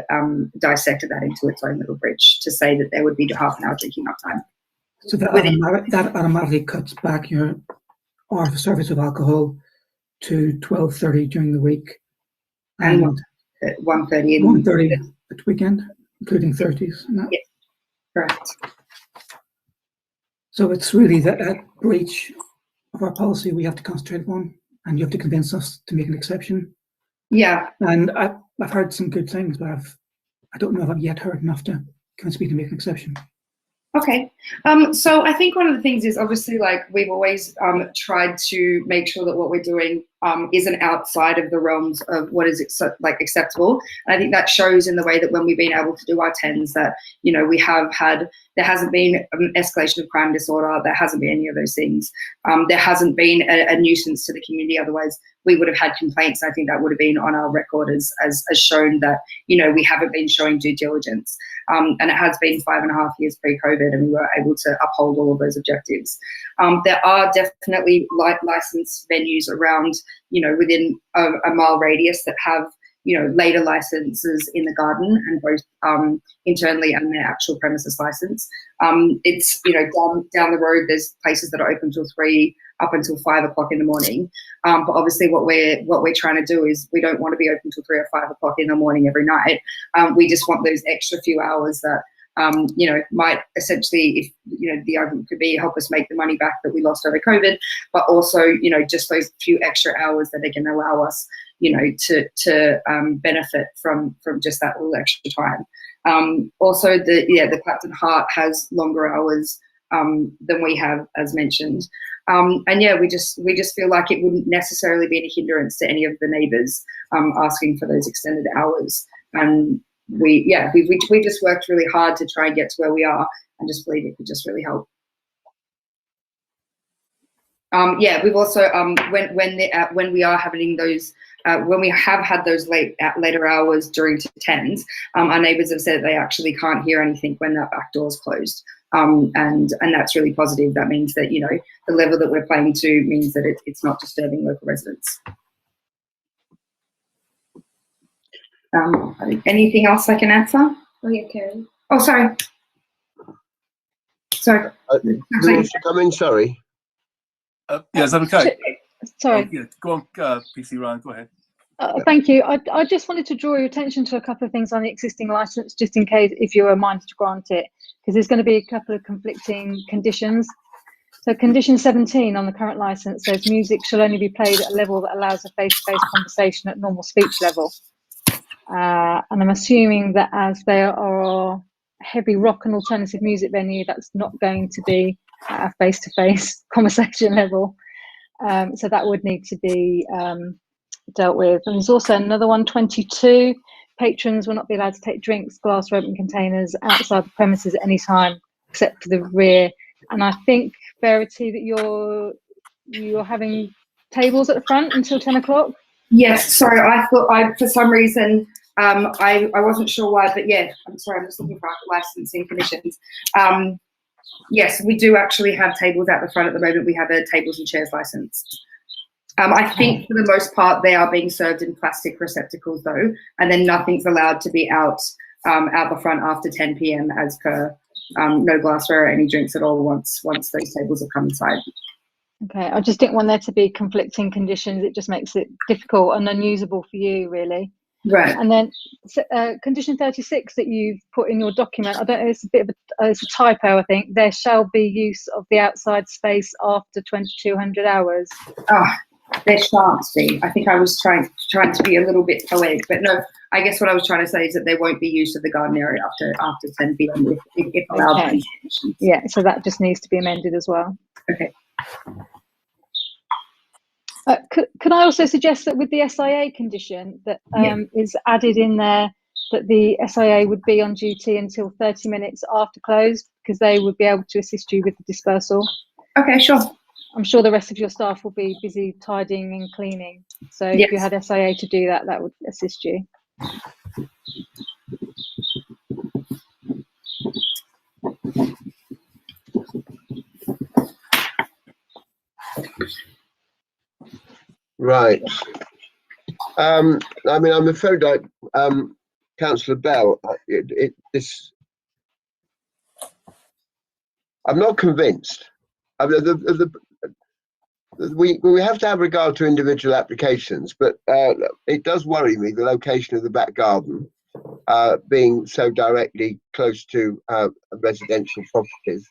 dissected that into its own little bridge to say that there would be half an hour drinking up time.
So that automatically cuts back your hour of service of alcohol to 12:30 during the week and
1:30
1:30 at the weekend, including 30s.
Yes, correct.
So it's really that breach of our policy we have to concentrate on, and you have to convince us to make an exception.
Yeah.
And I've heard some good things, but I don't know if I've yet heard enough to convince me to make an exception.
Okay. So I think one of the things is obviously like we've always tried to make sure that what we're doing isn't outside of the realms of what is acceptable. And I think that shows in the way that when we've been able to do our 10s that, you know, there hasn't been an escalation of crime disorder. There hasn't been any of those things. There hasn't been a nuisance to the community. Otherwise, we would have had complaints. I think that would have been on our record as shown that, you know, we haven't been showing due diligence. And it has been 5.5 years pre-COVID, and we were able to uphold all of those objectives. There are definitely licensed venues around, you know, within a mile radius that have, you know, later licenses in the garden and both internally and their actual premises license. It's, you know, down the road, there's places that are open till 3 up until 5 o'clock in the morning. But obviously what we're trying to do is we don't want to be open till 3 or 5 o'clock in the morning every night. We just want those extra few hours that, you know, might essentially, if, you know, the argument could be help us make the money back that we lost over COVID, but also, you know, just those few extra hours that they can allow us, you know, to benefit from just that little extra time. Also, the Clapton Heart has longer hours than we have, as mentioned. And yeah, we just feel like it wouldn't necessarily be a hindrance to any of the neighbours asking for those extended hours. And we just worked really hard to try and get to where we are, and just believe it could just really help. Yeah, we've also when we are having those when we have had those later hours during 10s, our neighbours have said they actually can't hear anything when that back door's closed, and that's really positive. That means that, you know, the level that we're playing to means that it's not disturbing local residents. Anything else I can answer?
Oh yeah, Karen.
Oh, sorry. Sorry.
Who wants to come in? Sorry.
Yeah, is that okay?
Sorry.
Oh, yeah, go on, PC Ryan, go ahead.
Thank you. I just wanted to draw your attention to a couple of things on the existing licence, just in case if you were minded to grant it, because there's going to be a couple of conflicting conditions. So condition 17 on the current licence says music shall only be played at a level that allows a face-to-face conversation at normal speech level. And I'm assuming that as there are heavy rock and alternative music venue, that's not going to be at a face-to-face conversation level. So that would need to be dealt with. And there's also another one, 22. Patrons will not be allowed to take drinks, glass or open containers outside the premises at any time except for the rear. And I think, Verity, that you're having tables at the front until 10 o'clock?
Yes, sorry, I thought for some reason, I wasn't sure why, but yeah, I'm sorry, I'm just looking for licensing conditions. Yes, we do actually have tables at the front at the moment. We have a tables and chairs license. I think for the most part they are being served in plastic receptacles though, and then nothing's allowed to be out the front after 10 p.m. as per no glassware or any drinks at all once those tables have come inside.
Okay, I just didn't want there to be conflicting conditions. It just makes it difficult and unusable for you, really.
Right.
And then condition 36 that you've put in your document, I don't know, it's a bit of it's a typo, I think. There shall be use of the outside space after 2200 hours.
There shan't be. I think I was trying to be a little bit poetic, but no, I guess what I was trying to say is that there won't be use of the garden area after 10 p.m. if allowed.
Okay. Yeah, so that just needs to be amended as well.
Okay.
Could I also suggest that with the SIA condition that is added in there, that the SIA would be on duty until 30 minutes after close, because they would be able to assist you with the dispersal.
Okay, sure.
I'm sure the rest of your staff will be busy tidying and cleaning. So if you had SIA to do that, that would assist you.
Right. I mean, I'm afraid like Councillor Bell, I'm not convinced. I mean, we have to have regard to individual applications, but it does worry me the location of the back garden being so directly close to residential properties,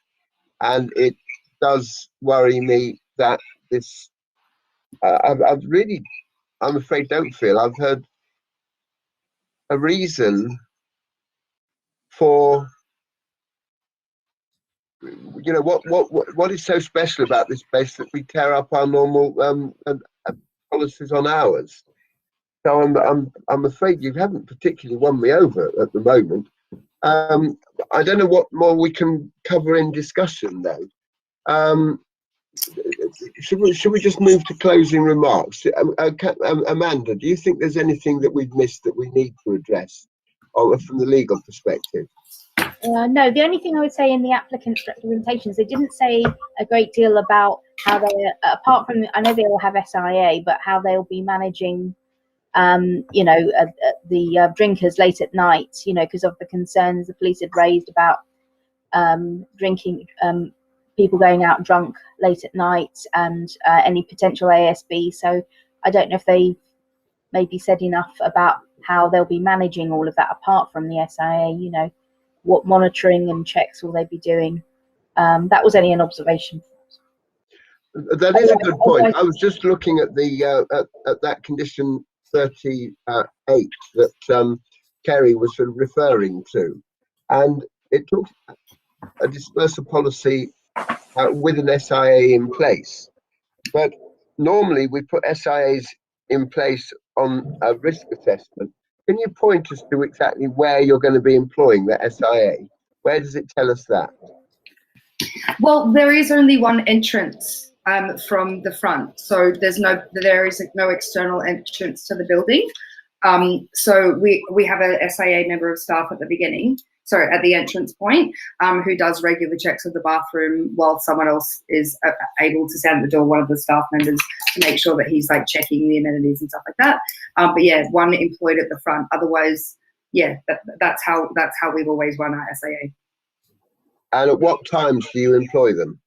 and it does worry me that this. I'm afraid, don't feel I've heard a reason for, you know, what is so special about this place that we tear up our normal policies on hours. So I'm afraid you haven't particularly won me over at the moment. I don't know what more we can cover in discussion though. Should we just move to closing remarks? Amanda, do you think there's anything that we've missed that we need to address from the legal perspective?
No, the only thing I would say in the applicant's representations, they didn't say a great deal about how they, apart from, I know they all have SIA, but how they'll be managing, you know, the drinkers late at night, you know, because of the concerns the police had raised about drinking, people going out drunk late at night, and any potential ASB. So I don't know if they maybe said enough about how they'll be managing all of that apart from the SIA, you know, what monitoring and checks will they be doing. That was only an observation.
That is a good point. I was just looking at the at that condition 38 that Kerry was sort of referring to, and it talks a dispersal policy with an SIA in place, but normally we put SIAs in place on a risk assessment. Can you point us to exactly where you're going to be employing the SIA? Where does it tell us that?
Well, there is only one entrance from the front, so there is no external entrance to the building. So we have a SIA member of staff at the beginning, at the entrance point, who does regular checks of the bathroom while someone else is able to stand at the door, one of the staff members, to make sure that he's like checking the amenities and stuff like that. But yeah, one employed at the front. Otherwise, yeah, that's how we've always run our SIA.
And at what times do you employ them?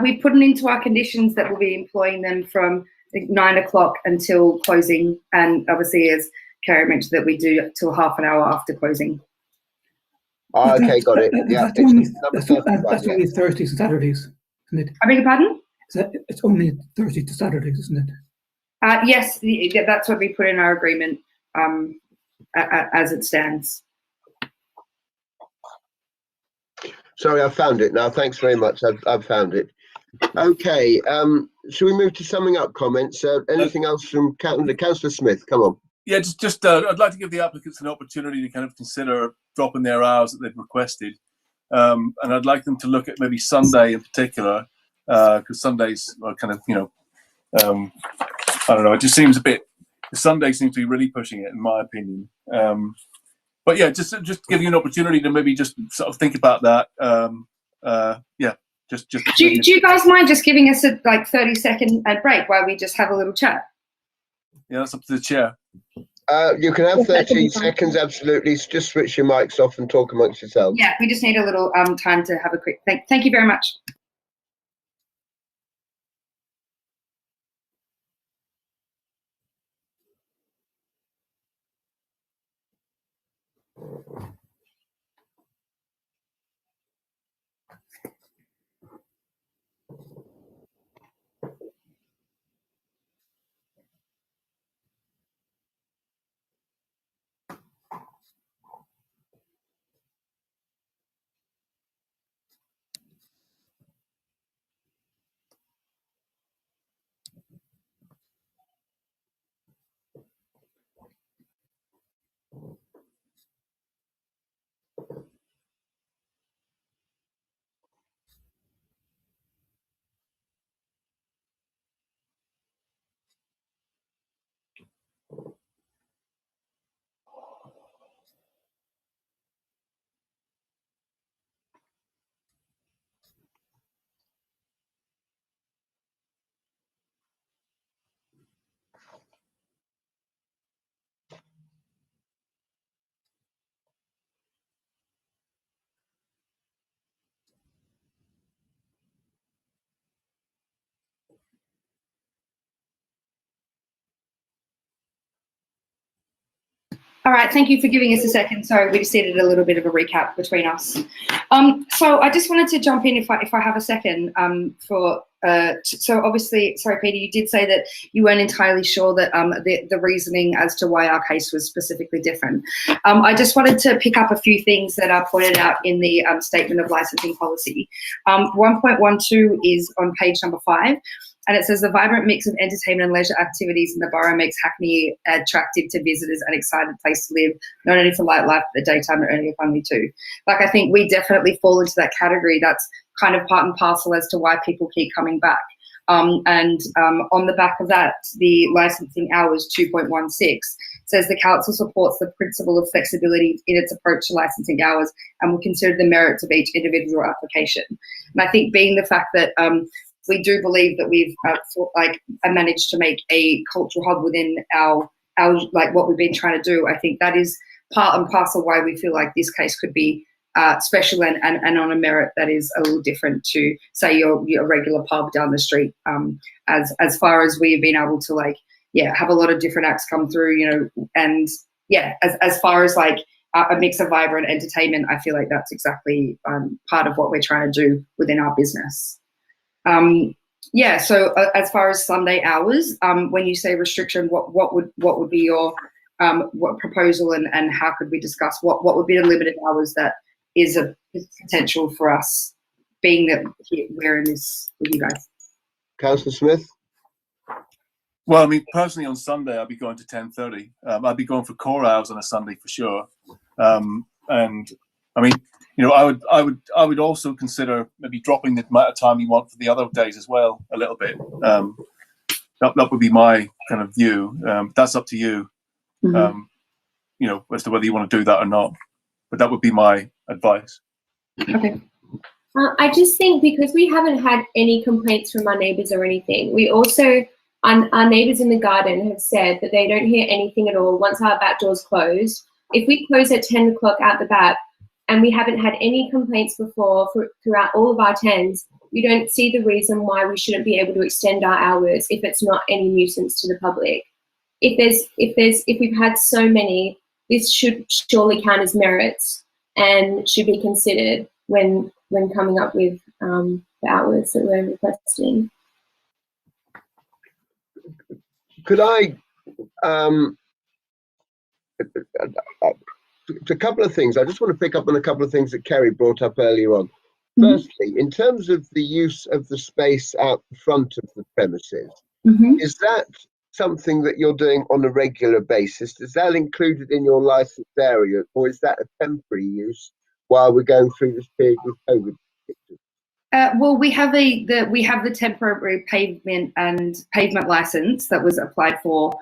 We put it into our conditions that we'll be employing them from 9 o'clock until closing, and obviously, as Kerry mentioned, that we do till half an hour after closing.
Oh, okay, got it. Yeah,
that's only Thursdays and Saturdays, isn't it?
I beg your pardon?
It's only Thursdays to Saturdays, isn't it?
Yes, that's what we put in our agreement as it stands.
Sorry, I found it now. Thanks very much. I've found it. Okay, should we move to summing up comments? Anything else from Councillor Smith? Come on.
Yeah, just I'd like to give the applicants an opportunity to kind of consider dropping their hours that they've requested, and I'd like them to look at maybe Sunday in particular, because Sundays are kind of, you know, I don't know. It just seems a bit. Sunday seems to be really pushing it, in my opinion. But yeah, just give you an opportunity to maybe just sort of think about that. Yeah, Just.
Do you guys mind just giving us a 30-second break while we just have a little chat?
Yeah, that's up to the chair.
You can have 30 seconds, absolutely. Just switch your mics off and talk amongst yourselves.
Yeah, we just need a little time to have a quick thank you very much. All right, thank you for giving us a second. Sorry, we just needed a little bit of a recap between us. So I just wanted to jump in if I have a second so obviously, sorry, Peter, you did say that you weren't entirely sure that the reasoning as to why our case was specifically different. I just wanted to pick up a few things that are pointed out in the Statement of Licensing Policy. 1.12 is on page number 5. And it says the vibrant mix of entertainment and leisure activities in the borough makes Hackney attractive to visitors, an exciting place to live, not only for light life, but the daytime and early economy too. I think we definitely fall into that category. That's kind of part and parcel as to why people keep coming back. On the back of that, the licensing hours 2.16 says the council supports the principle of flexibility in its approach to licensing hours and will consider the merits of each individual application. And I think being the fact that we do believe that we've managed to make a cultural hub within our what we've been trying to do. I think that is part and parcel why we feel like this case could be special and on a merit that is a little different to say your regular pub down the street. As far as we've been able to have a lot of different acts come through, and as far as a mix of vibrant entertainment, I feel like that's exactly part of what we're trying to do within our business. So as far as Sunday hours, when you say restriction, what would be your what proposal and how could we discuss what would be the limited hours that is a potential for us, being that we're in this with you guys?
Councillor Smith?
Well, I mean, personally on Sunday, I'd be going to 10:30. I'd be going for core hours on a Sunday for sure. And I mean, I would also consider maybe dropping the amount of time you want for the other days as well a little bit. That would be my kind of view. That's up to you, as to whether you want to do that or not. But that would be my advice.
Okay.
I just think because we haven't had any complaints from our neighbours or anything, we also, our neighbours in the garden have said that they don't hear anything at all once our back door's closed. If we close at 10 o'clock out the back, and we haven't had any complaints before throughout all of our 10s, we don't see the reason why we shouldn't be able to extend our hours if it's not any nuisance to the public. If we've had so many, this should surely count as merits and should be considered when coming up with the hours that we're requesting.
Could I a couple of things. I just want to pick up on a couple of things that Kerry brought up earlier on. Firstly, in terms of the use of the space out the front of the premises, is that something that you're doing on a regular basis? Is that included in your licensed area, or is that a temporary use while we're going through this period with COVID?
Well, we have the temporary pavement license that was applied for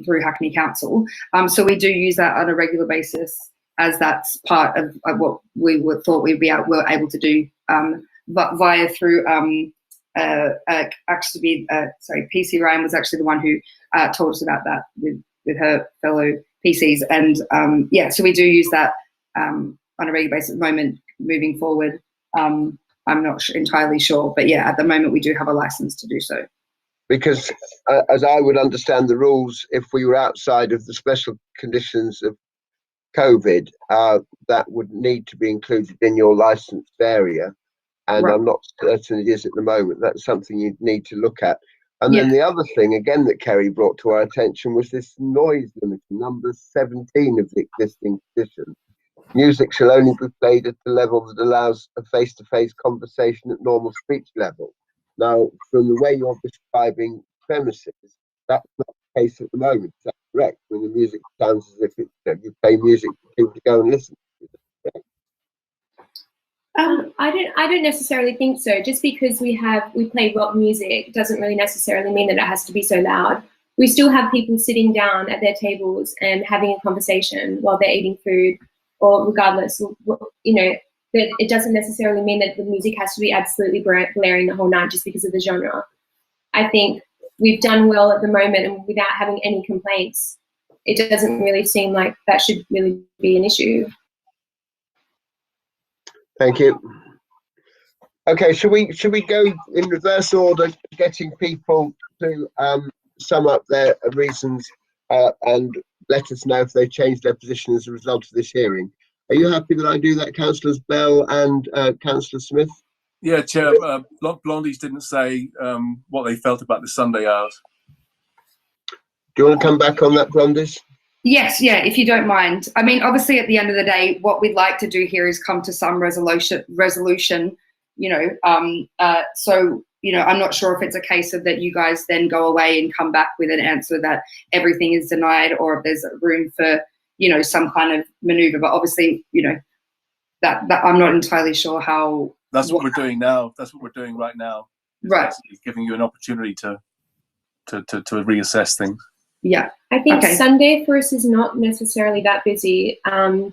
through Hackney Council. So we do use that on a regular basis, as that's part of what we thought we'd be were able to do via through actually PC Ryan was actually the one who told us about that with her fellow PCs, and so we do use that on a regular basis at the moment. Moving forward, I'm not entirely sure, but yeah, at the moment we do have a license to do so.
Because as I would understand the rules, if we were outside of the special conditions of COVID, that would need to be included in your licensed area. And
Right.
I'm not certain it is at the moment. That's something you'd need to look at. And then the other thing, again, that Kerry brought to our attention was this noise limit, number 17 of the existing condition. Music shall only be played at the level that allows a face-to-face conversation at normal speech level. Now, from the way you're describing premises, that's not the case at the moment. Is that correct? When the music sounds as if you play music for people to go and listen to.
I don't necessarily think so. Just because we play rock music doesn't really necessarily mean that it has to be so loud. We still have people sitting down at their tables and having a conversation while they're eating food, or regardless, that it doesn't necessarily mean that the music has to be absolutely blaring the whole night just because of the genre. I think we've done well at the moment, and without having any complaints, it doesn't really seem like that should really be an issue.
Thank you. Okay, should we go in reverse order, getting people to sum up their reasons and let us know if they've changed their position as a result of this hearing? Are you happy that I do that, Councillors Bell and Councillor Smith?
Yeah, Chair. Blondies didn't say what they felt about the Sunday hours.
Do you want to come back on that, Blondies?
Yes, yeah, if you don't mind. I mean, obviously, at the end of the day, what we'd like to do here is come to some resolution. So I'm not sure if it's a case of that you guys then go away and come back with an answer that everything is denied, or if there's room for some kind of maneuver. But obviously, that I'm not entirely sure how.
That's what we're doing now. That's what we're doing right now.
Right.
It's giving you an opportunity to reassess things.
Yeah.
I think Sunday for us is not necessarily that busy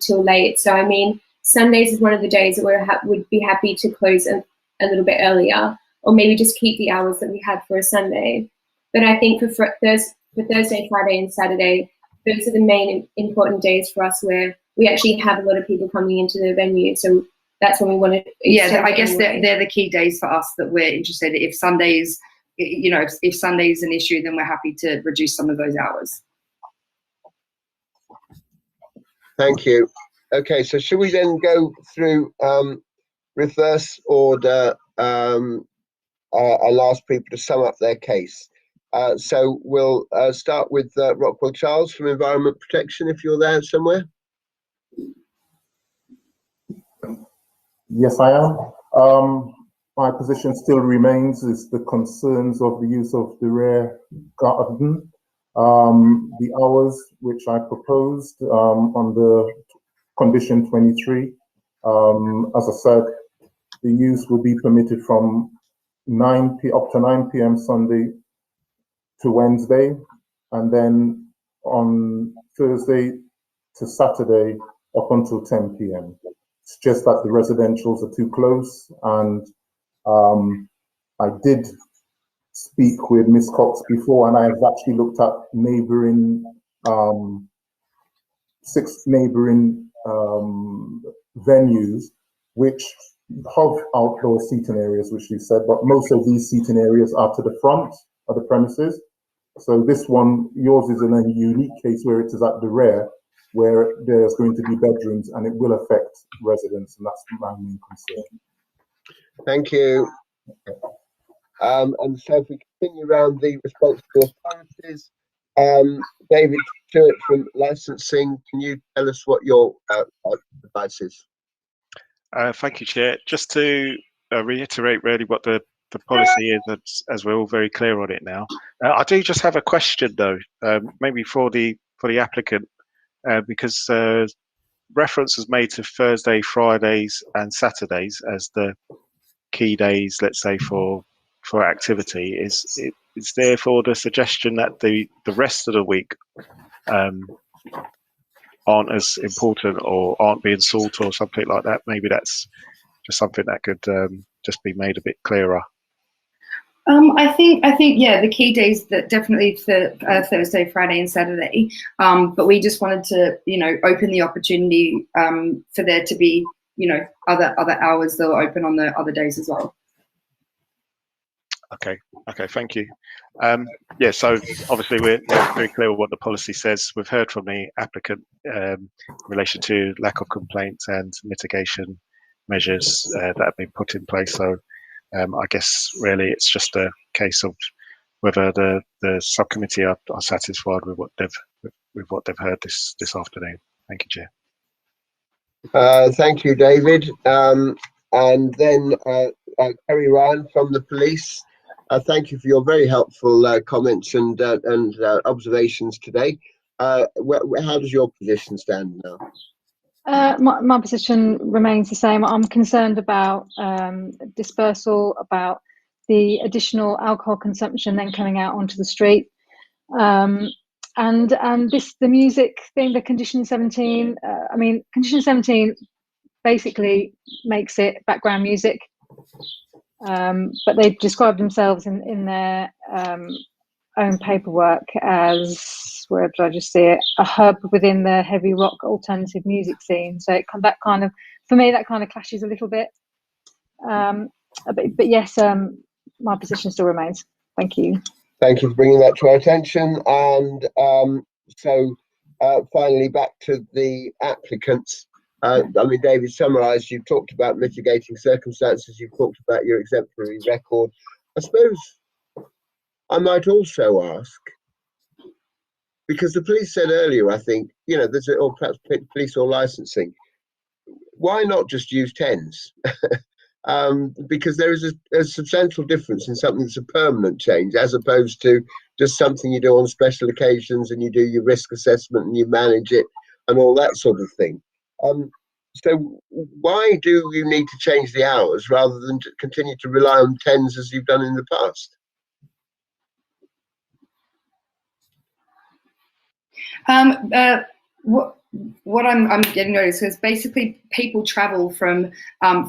till late. So I mean, Sundays is one of the days that we would be happy to close a little bit earlier, or maybe just keep the hours that we had for a Sunday. But I think for Thursday, Friday, and Saturday, those are the main important days for us where we actually have a lot of people coming into the venue. So that's when we want to.
Yeah, I guess they're the key days for us that we're interested in. If Sundays, if Sunday's an issue, then we're happy to reduce some of those hours.
Thank you. Okay, so should we then go through reverse order and ask people to sum up their case? So we'll start with Rockwell Charles from Environment Protection, if you're there somewhere.
Yes, I am. My position still remains is the concerns of the use of the rear garden. The hours which I proposed on the condition 23, as I said, the use will be permitted from up to 9 p.m. Sunday to Wednesday, and then on Thursday to Saturday up until 10 p.m. It's just that the residentials are too close, and I did speak with Ms. Cox before, and I have actually looked at neighboring 6 neighboring venues which have outdoor seating areas, which you said, but most of these seating areas are to the front of the premises. So this one, yours is in a unique case where it is at the rear, where there's going to be bedrooms, and it will affect residents, and that's my main concern.
Thank you. And so if we continue around the responsible authorities, David Stewart from Licensing, can you tell us what your advice is?
Thank you, Chair. Just to reiterate really what the policy is, as we're all very clear on it now. I do just have a question though, maybe for the applicant, because reference was made to Thursday, Fridays, and Saturdays as the key days, let's say, for activity. Is therefore the suggestion that the rest of the week aren't as important or aren't being sought or something like that? Maybe that's just something that could just be made a bit clearer?
I think yeah, the key days that definitely for Thursday, Friday, and Saturday. But we just wanted to open the opportunity for there to be other hours that are open on the other days as well.
Okay, thank you. Yeah, so obviously we're very clear what the policy says. We've heard from the applicant in relation to lack of complaints and mitigation measures that have been put in place. So I guess really it's just a case of whether the subcommittee are satisfied with what they've heard this afternoon. Thank you, Chair.
Thank you, David. And then Kerry Ryan from the police. Thank you for your very helpful comments and observations today. How does your position stand now?
My position remains the same. I'm concerned about dispersal, about the additional alcohol consumption then coming out onto the street, and the music thing, the condition 17. I mean, condition 17 basically makes it background music. But they describe themselves in their own paperwork as, where did I just see it, a hub within the heavy rock alternative music scene. So that kind of, for me, that kind of clashes a little bit. But yes, my position still remains. Thank you.
Thank you for bringing that to our attention. And so finally, back to the applicants. I mean, David summarised, you've talked about mitigating circumstances, you've talked about your exemplary record. I suppose I might also ask, because the police said earlier, I think, there's or perhaps police or licensing, why not just use 10s? Because there is a substantial difference in something that's a permanent change as opposed to just something you do on special occasions and you do your risk assessment and you manage it and all that sort of thing. So why do you need to change the hours rather than continue to rely on 10s as you've done in the past?
What I'm getting noticed is basically people travel from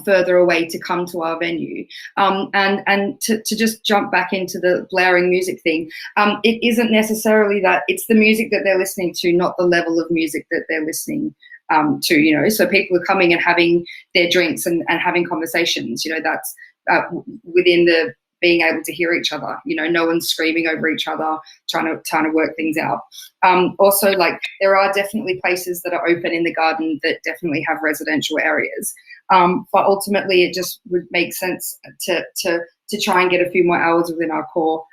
further away to come to our venue, and to just jump back into the blaring music thing, it isn't necessarily that, it's the music that they're listening to, not the level of music that they're listening to, so people are coming and having their drinks and having conversations, that's within the being able to hear each other, no one's screaming over each other, trying to work things out. Also, like, there are definitely places that are open in the garden that definitely have residential areas. But ultimately it just would make sense to try and get a few more hours within our core,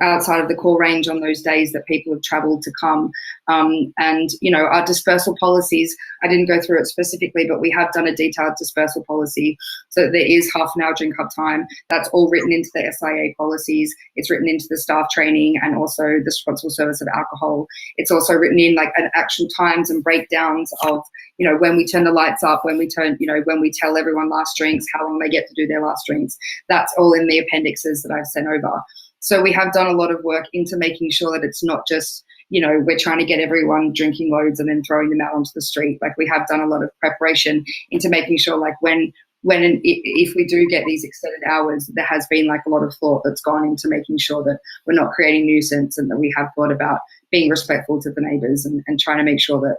outside of the core range on those days that people have travelled to come. And our dispersal policies, I didn't go through it specifically, but we have done a detailed dispersal policy. So there is half an hour drink up time. That's all written into the SIA policies. It's written into the staff training and also the responsible service of alcohol. It's also written in like an actual times and breakdowns of, when we turn the lights up, when we turn, when we tell everyone last drinks, how long they get to do their last drinks. That's all in the appendixes that I've sent over. So we have done a lot of work into making sure that it's not just, we're trying to get everyone drinking loads and then throwing them out onto the street. Like, we have done a lot of preparation into making sure, like, if we do get these extended hours, there has been like a lot of thought that's gone into making sure that we're not creating nuisance and that we have thought about being respectful to the neighbours and trying to make sure that,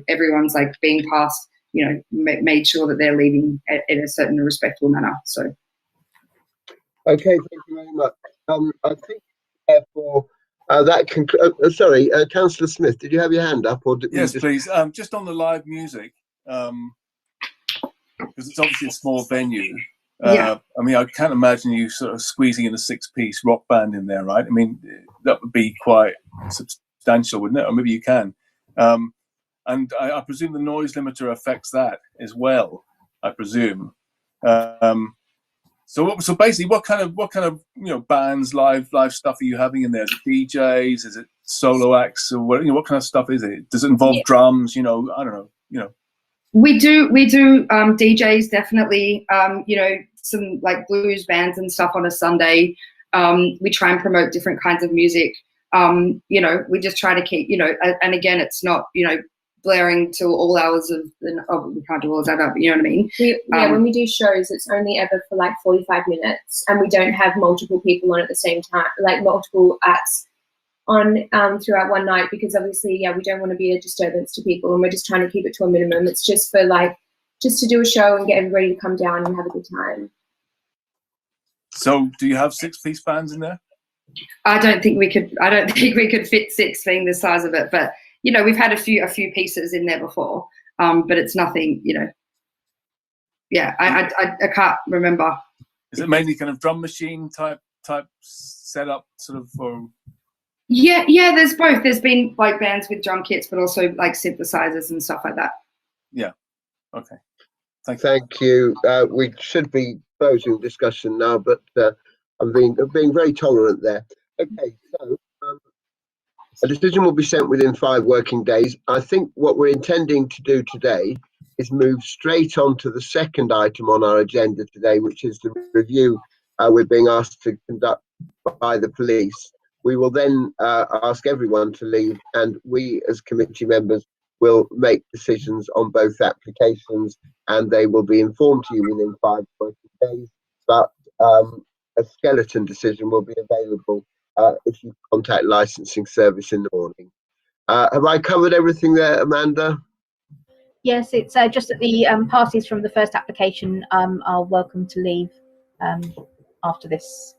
everyone's like being passed, made sure that they're leaving in a certain respectful manner. So.
Okay, thank you very much. I think therefore that concludes. Sorry, Councillor Smith, did you have your hand up, or did
yes, please? Just on the live music, because it's obviously a small venue. I mean, I can't imagine you sort of squeezing in a 6-piece rock band in there, right? I mean, that would be quite substantial, wouldn't it? Or maybe you can. And I presume the noise limiter affects that as well. I presume. So basically, what kind of bands, live stuff are you having in there? Is it DJs? Is it solo acts? Or what kind of stuff is it? Does it involve drums? I don't know.
We do DJs, definitely. Some like blues bands and stuff on a Sunday. We try and promote different kinds of music. We just try to keep, and again, it's not, blaring till all hours of the, oh, we can't do all of that, but you know what I mean?
When we do shows, it's only ever for like 45 minutes, and we don't have multiple people on at the same time, like multiple acts on throughout one night, because obviously, we don't want to be a disturbance to people, and we're just trying to keep it to a minimum. It's just for like, just to do a show and get everybody to come down and have a good time.
So, do you have 6-piece bands in there?
I don't think we could fit 6 being the size of it, but you know, we've had a few pieces in there before, but it's nothing, you know. Yeah, I can't remember.
Is it mainly kind of drum machine type setup, sort of, or?
Yeah, there's both. There's been like bands with drum kits, but also like synthesizers and stuff like that.
Yeah. Okay.
Thank you. We should be closing the discussion now, but I'm being very tolerant there. Okay, so a decision will be sent within 5 working days. I think what we're intending to do today is move straight on to the second item on our agenda today, which is the review we're being asked to conduct by the police. We will then ask everyone to leave, and we as committee members will make decisions on both applications, and they will be informed to you within 5 working days. But a skeleton decision will be available if you contact licensing service in the morning. Have I covered everything there, Amanda?
Yes, it's just that the parties from the first application are welcome to leave after this.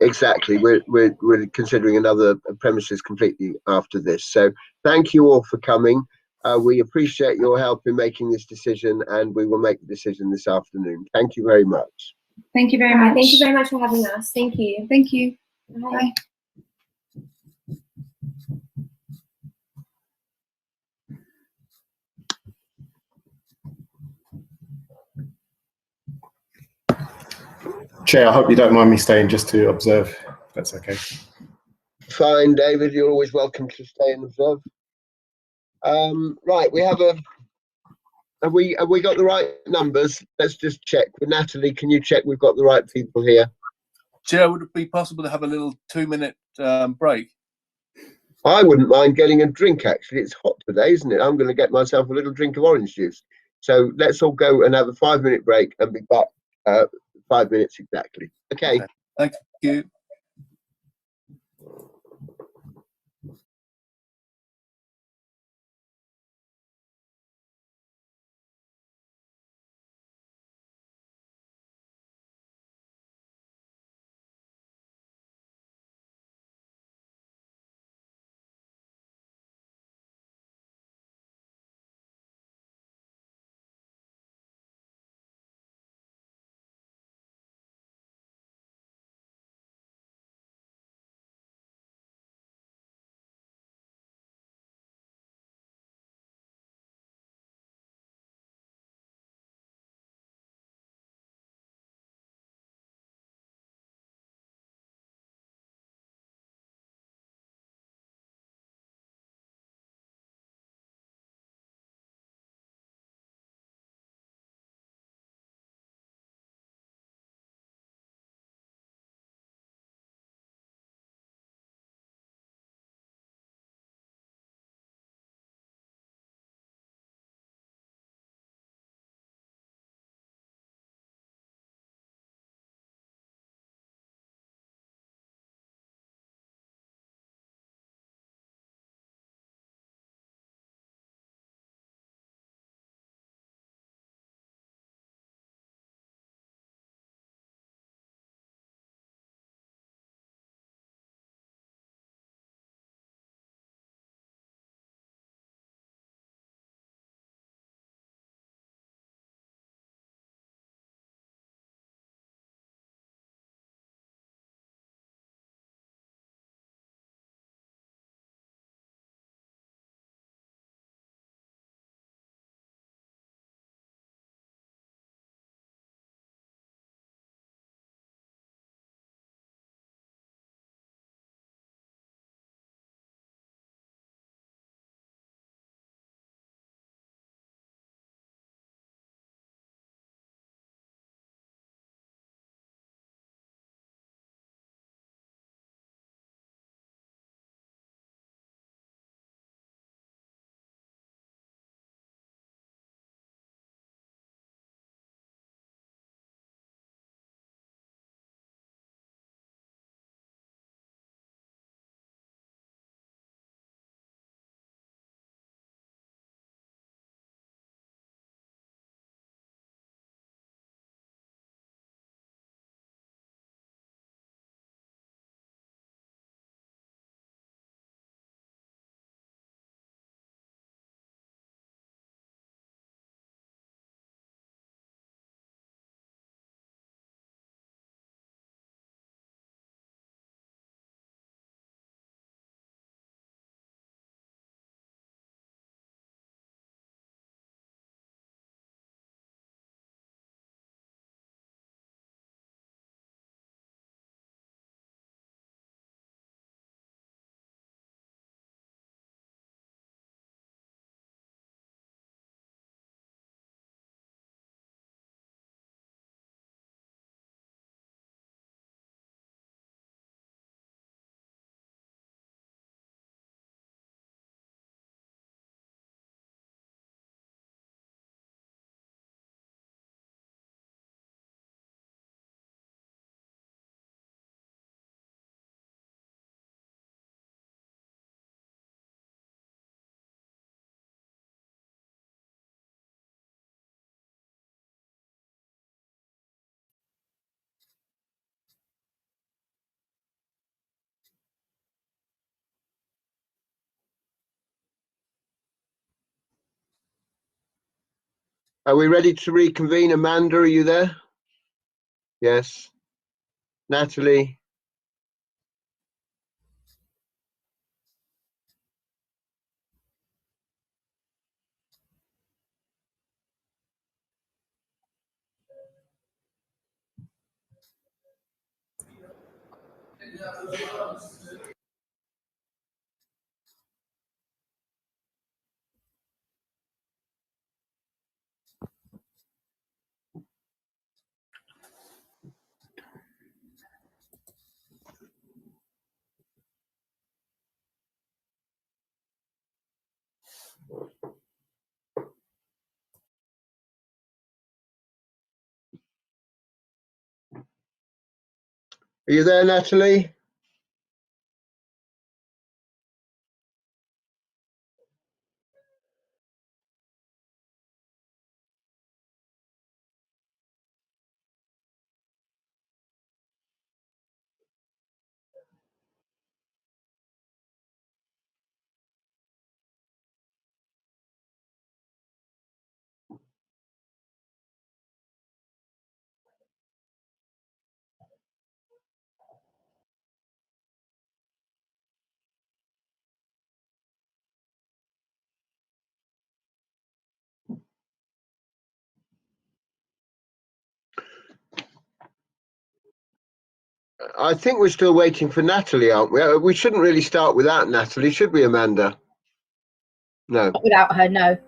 Exactly. We're considering another premises completely after this. So thank you all for coming. We appreciate your help in making this decision, and we will make the decision this afternoon. Thank you very much.
Thank you very much.
Thank you very much for having us. Thank you.
Thank you.
Bye.
Chair, I hope you don't mind me staying just to observe. If that's okay.
Fine, David. You're always welcome to stay and observe. Right, we have Have we got the right numbers? Let's just check. With Natalie, can you check we've got the right people here?
Chair, would it be possible to have a little 2-minute break?
I wouldn't mind getting a drink, actually. It's hot today, isn't it? I'm going to get myself a little drink of orange juice. So let's all go and have a 5-minute break and be back 5 minutes exactly. Okay.
Thank you.
Are we ready to reconvene? Amanda, are you there? Yes. Natalie? Are you there, Natalie? I think we're still waiting for Natalie, aren't we? We shouldn't really start without Natalie, should we, Amanda? No.
Not without her, no.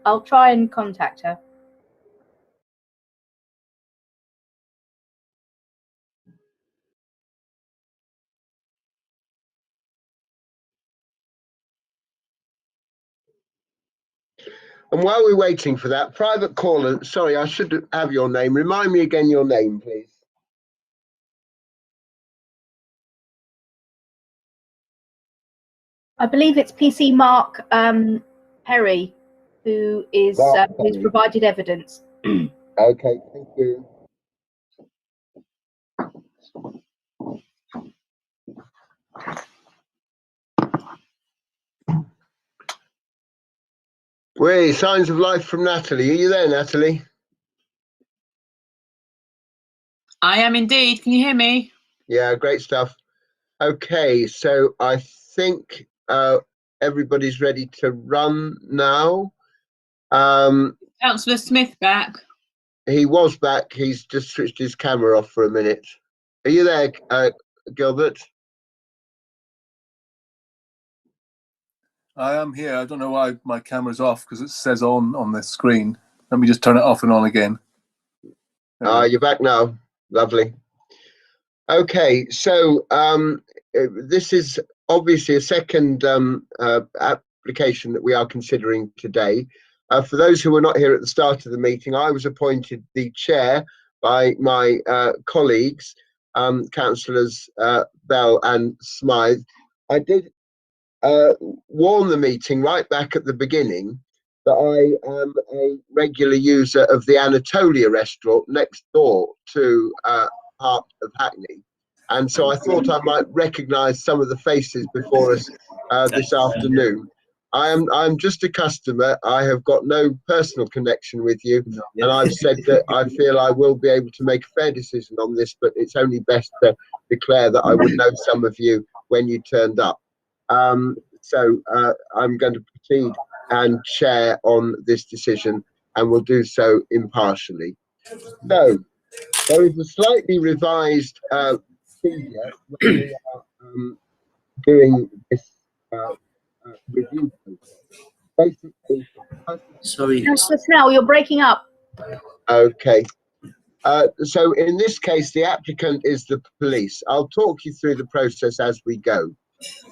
I'll try and contact her.
And while we're waiting for that, private caller, sorry, I should have your name. Remind me again your name, please.
I believe it's PC Mark Perry, who is who's provided evidence.
Okay, thank you. Wait, signs of life from Natalie. Are you there, Natalie?
I am indeed. Can you hear me?
Yeah, great stuff. Okay, so I think everybody's ready to run now.
Councillor Smith back.
He was back. He's just switched his camera off for a minute. Are you there, Gilbert?
I am here. I don't know why my camera's off because it says on this screen. Let me just turn it off and on again.
You're back now. Lovely. Okay, so this is obviously a second application that we are considering today. For those who were not here at the start of the meeting, I was appointed the chair by my colleagues, Councillors Bell and Smythe. I did warn the meeting right back at the beginning that I am a regular user of the Anatolia restaurant next door to part of Hackney, and so I thought I might recognise some of the faces before us this afternoon. I'm just a customer. I have got no personal connection with you, and I've said that I feel I will be able to make a fair decision on this, but it's only best to declare that I would know some of you when you turned up. So I'm going to proceed and chair on this decision, and will do so impartially. So there is a slightly revised procedure when we are doing this review process. Basically,
Sorry. Councillor Snell, you're breaking up.
okay. So in this case, the applicant is the police. I'll talk you through the process as we go,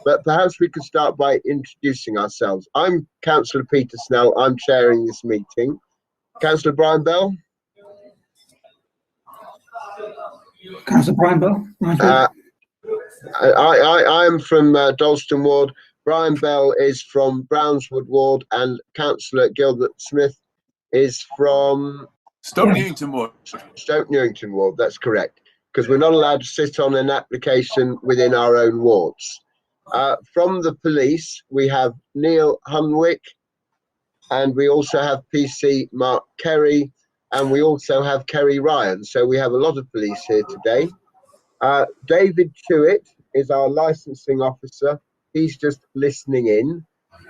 but perhaps we could start by introducing ourselves. I'm Councillor Peter Snell. I'm chairing this meeting. Councillor Brian Bell.
Councillor Brian Bell.
I am from Dalston Ward. Brian Bell is from Brownswood Ward, and Councillor Gilbert Smith is from
Stoke Newington Ward.
Stoke Newington Ward, that's correct, because we're not allowed to sit on an application within our own wards. From the police, we have Neil Hunwick. and we also have PC Mark Kerry, and we also have Kerry Ryan. So we have a lot of police here today. David Chewett is our licensing officer. He's just listening in.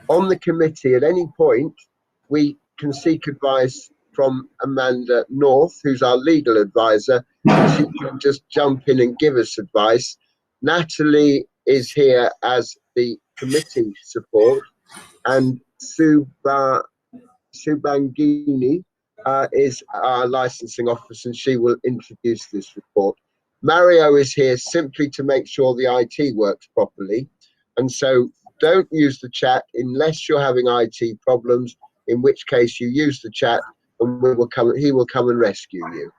On the committee, at any point, we can seek advice from Amanda North, who's our legal advisor. She can just jump in and give us advice. Natalie is here as the committee support, and Subangini is our licensing officer, and she will introduce this report. Mario is here simply to make sure the IT works properly, and so don't use the chat unless you're having IT problems, in which case you use the chat and he will come and rescue you.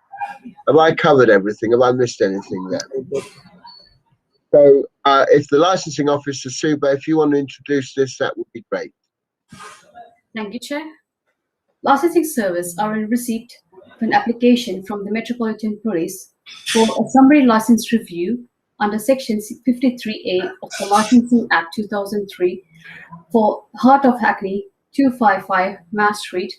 Have I covered everything? Have I missed anything there? So if the licensing officer, Suba, if you want to introduce this, that would be great.
Thank you, Chair. Licensing Service are in receipt of an application from the Metropolitan Police for a summary license review under Section 53A of the Licensing Act 2003 for Heart of Hackney 255 Mass Street,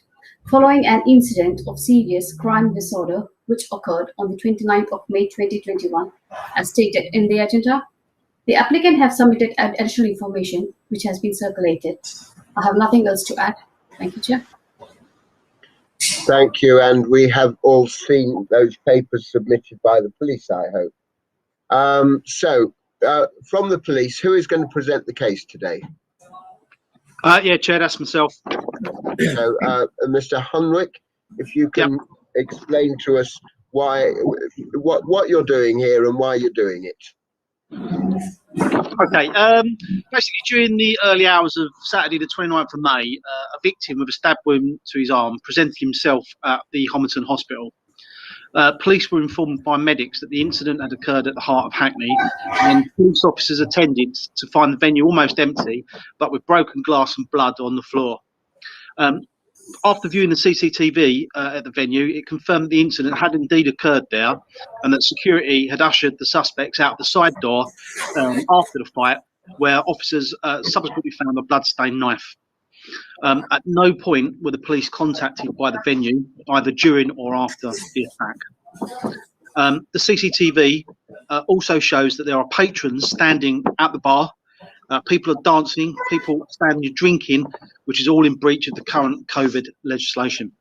following an incident of serious crime disorder which occurred on the 29th of May 2021, as stated in the agenda. The applicant have submitted additional information which has been circulated. I have nothing else to add. Thank you, Chair.
Thank you, and we have all seen those papers submitted by the police, I hope. From the police, who is going to present the case today?
Yeah, Chair, that's myself.
So, Mr. Hunwick, if you can explain to us what you're doing here and why you're doing it.
Okay, basically during the early hours of Saturday the 29th of May, a victim with a stab wound to his arm presented himself at the Homerton Hospital. Police were informed by medics that the incident had occurred at the Heart of Hackney, and police officers attended to find the venue almost empty, but with broken glass and blood on the floor. After viewing the CCTV at the venue, it confirmed that the incident had indeed occurred there, and that security had ushered the suspects out the side door after the fight, where officers subsequently found a bloodstained knife. At no point were the police contacted by the venue, either during or after the attack. The CCTV also shows that there are patrons standing at the bar. People are dancing, people standing drinking, which is all in breach of the current COVID legislation.